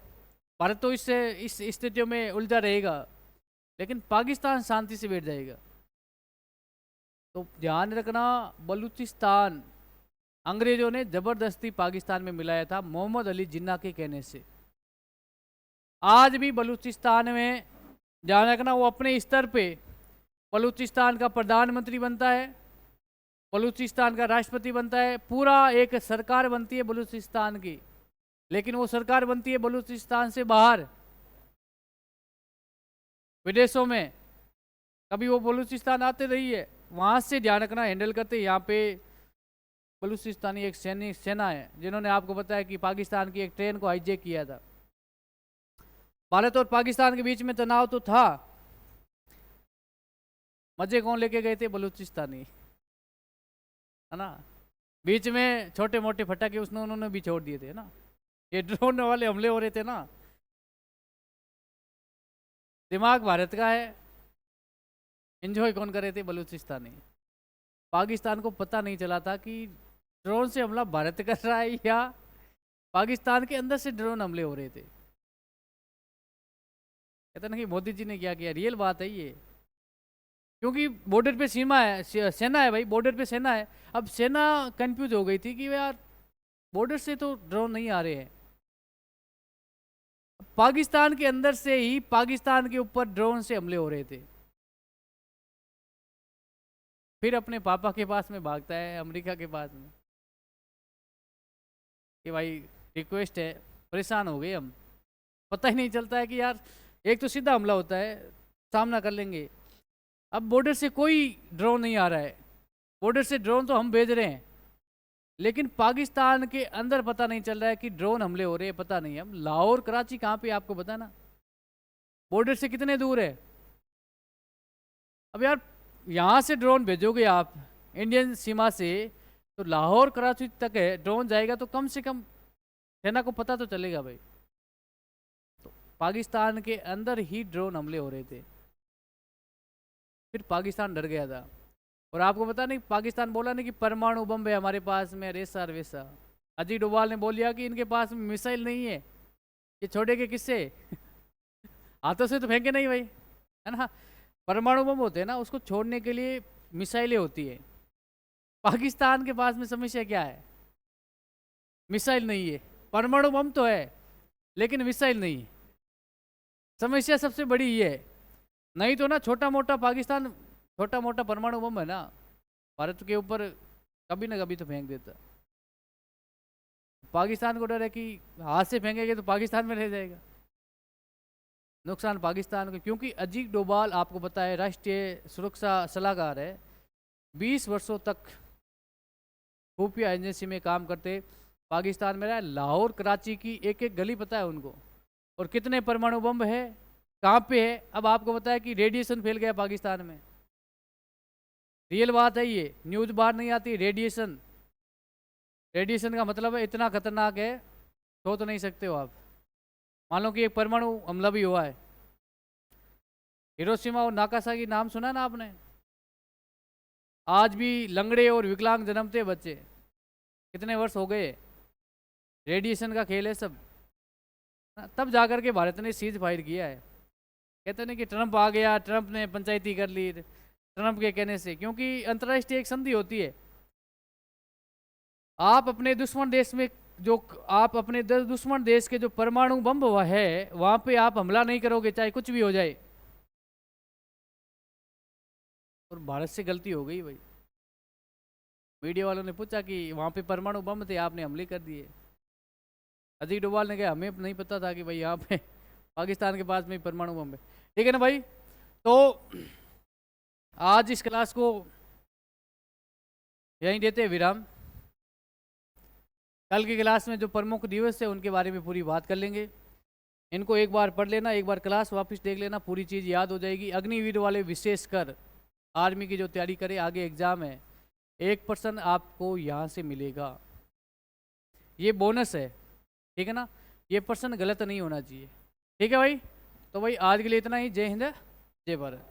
भारत तो इससे इस स्थितियों में उलझा रहेगा, लेकिन पाकिस्तान शांति से बैठ जाएगा। तो ध्यान रखना, बलूचिस्तान अंग्रेजों ने जबरदस्ती पाकिस्तान में मिलाया था मोहम्मद अली जिन्ना के कहने से। आज भी बलूचिस्तान में जहाँ तक ना वो अपने स्तर पे बलूचिस्तान का प्रधानमंत्री बनता है, बलूचिस्तान का राष्ट्रपति बनता है, पूरा एक सरकार बनती है बलूचिस्तान की, लेकिन वो सरकार बनती है बलूचिस्तान से बाहर विदेशों में। कभी वो बलूचिस्तान आते नहीं है, वहाँ से ध्यान रखना हैंडल करते। यहाँ पे बलूचिस्तानी एक सैनिक सेना है जिन्होंने आपको बताया कि पाकिस्तान की एक ट्रेन को हाईजैक किया था। भारत और पाकिस्तान के बीच में तनाव तो था, मजे कौन लेके गए थे? बलूचिस्तानी, है ना। बीच में छोटे मोटे फटाके उसने उन्होंने भी छोड़ दिए थे ना। ये ड्रोन वाले हमले हो रहे थे ना, दिमाग भारत का है, एंजॉय कौन कर रहे थे? बलूचिस्तानी। पाकिस्तान को पता नहीं चला था कि ड्रोन से हमला भारत कर रहा है या पाकिस्तान के अंदर से ड्रोन हमले हो रहे थे। कहते ना कि मोदी जी ने क्या किया, रियल बात है ये। क्योंकि बॉर्डर पे सीमा है, सेना है भाई, बॉर्डर पे सेना है। अब सेना कंफ्यूज हो गई थी कि यार बॉर्डर से तो ड्रोन नहीं आ रहे हैं, पाकिस्तान के अंदर से ही पाकिस्तान के ऊपर ड्रोन से हमले हो रहे थे। फिर अपने पापा के पास में भागता है, अमेरिका के पास में, कि भाई रिक्वेस्ट है, परेशान हो गए हम, पता ही नहीं चलता है कि यार एक तो सीधा हमला होता है, सामना कर लेंगे। अब बॉर्डर से कोई ड्रोन नहीं आ रहा है, बॉर्डर से ड्रोन तो हम भेज रहे हैं, लेकिन पाकिस्तान के अंदर पता नहीं चल रहा है कि ड्रोन हमले हो रहे हैं, पता नहीं। हम लाहौर कराची कहाँ पे आपको पता ना, बॉर्डर से कितने दूर है। अब यार यहाँ से ड्रोन भेजोगे आप इंडियन सीमा से, तो लाहौर कराची तक है ड्रोन जाएगा, तो कम से कम सेना को पता तो चलेगा भाई। तो पाकिस्तान के अंदर ही ड्रोन हमले हो रहे थे, फिर पाकिस्तान डर गया था। और आपको पता नहीं, पाकिस्तान बोला नहीं कि परमाणु बम है हमारे पास में, रेसा वैसा। अजीत डोभाल ने बोल दिया कि इनके पास में मिसाइल नहीं है, ये छोड़े के किससे हाथों से तो फेंके नहीं भाई, है ना। परमाणु बम होते हैं ना, उसको छोड़ने के लिए मिसाइलें होती है। पाकिस्तान के पास में समस्या क्या है? मिसाइल नहीं है। परमाणु बम तो है लेकिन मिसाइल नहीं है। समस्या सबसे बड़ी ये है। नहीं तो ना छोटा मोटा पाकिस्तान, छोटा मोटा परमाणु बम है ना, भारत के ऊपर कभी ना कभी तो फेंक देता। पाकिस्तान को डर है कि हाथ से फेंकेंगे तो पाकिस्तान में रह जाएगा, नुकसान पाकिस्तान को। क्योंकि अजीत डोभाल आपको पता है राष्ट्रीय सुरक्षा सलाहकार है, 20 वर्षों तक खुफिया एजेंसी में काम करते, पाकिस्तान में रहा। लाहौर कराची की एक एक गली पता है उनको, और कितने परमाणु बम है, कहाँ पे है। अब आपको पता है कि रेडिएशन फैल गया पाकिस्तान में, रियल बात है ये, न्यूज़ बाहर नहीं आती। रेडिएशन, रेडिएशन का मतलब है इतना खतरनाक है, सो तो नहीं सकते हो आप। मान लो कि एक परमाणु हमला भी हुआ है, हिरोशिमा और नागासाकी नाम सुना ना आपने। आज भी लंगड़े और विकलांग जन्मते बच्चे, कितने वर्ष हो गए, रेडिएशन का खेल है सब। तब जाकर के भारत ने सीज फायर किया है। कहते नहीं कि ट्रंप आ गया, ट्रंप ने पंचायती कर ली, ट्रंप के कहने से। क्योंकि अंतर्राष्ट्रीय एक संधि होती है, आप अपने दुश्मन देश में जो, आप अपने दुश्मन देश के जो परमाणु बम हुआ है वहां पे आप हमला नहीं करोगे, चाहे कुछ भी हो जाए। और भारत से गलती हो गई भाई। मीडिया वालों ने पूछा कि वहां पे परमाणु बम थे, आपने हमले कर दिए। अजीत डोभाल ने कहा हमें नहीं पता था कि भाई यहाँ पे पाकिस्तान के पास में परमाणु बम है। ठीक है ना भाई। तो आज इस क्लास को यहीं देते हैं विराम। कल की क्लास में जो प्रमुख दिवस है उनके बारे में पूरी बात कर लेंगे। इनको एक बार पढ़ लेना, एक बार क्लास वापस देख लेना, पूरी चीज़ याद हो जाएगी। अग्निवीर वाले विशेषकर आर्मी की जो तैयारी करे, आगे एग्ज़ाम है, 1% आपको यहाँ से मिलेगा, ये बोनस है। ठीक है ना, ये पर्सन गलत नहीं होना चाहिए। ठीक है भाई। तो भाई आज के लिए इतना ही। जय हिंद, जय भारत।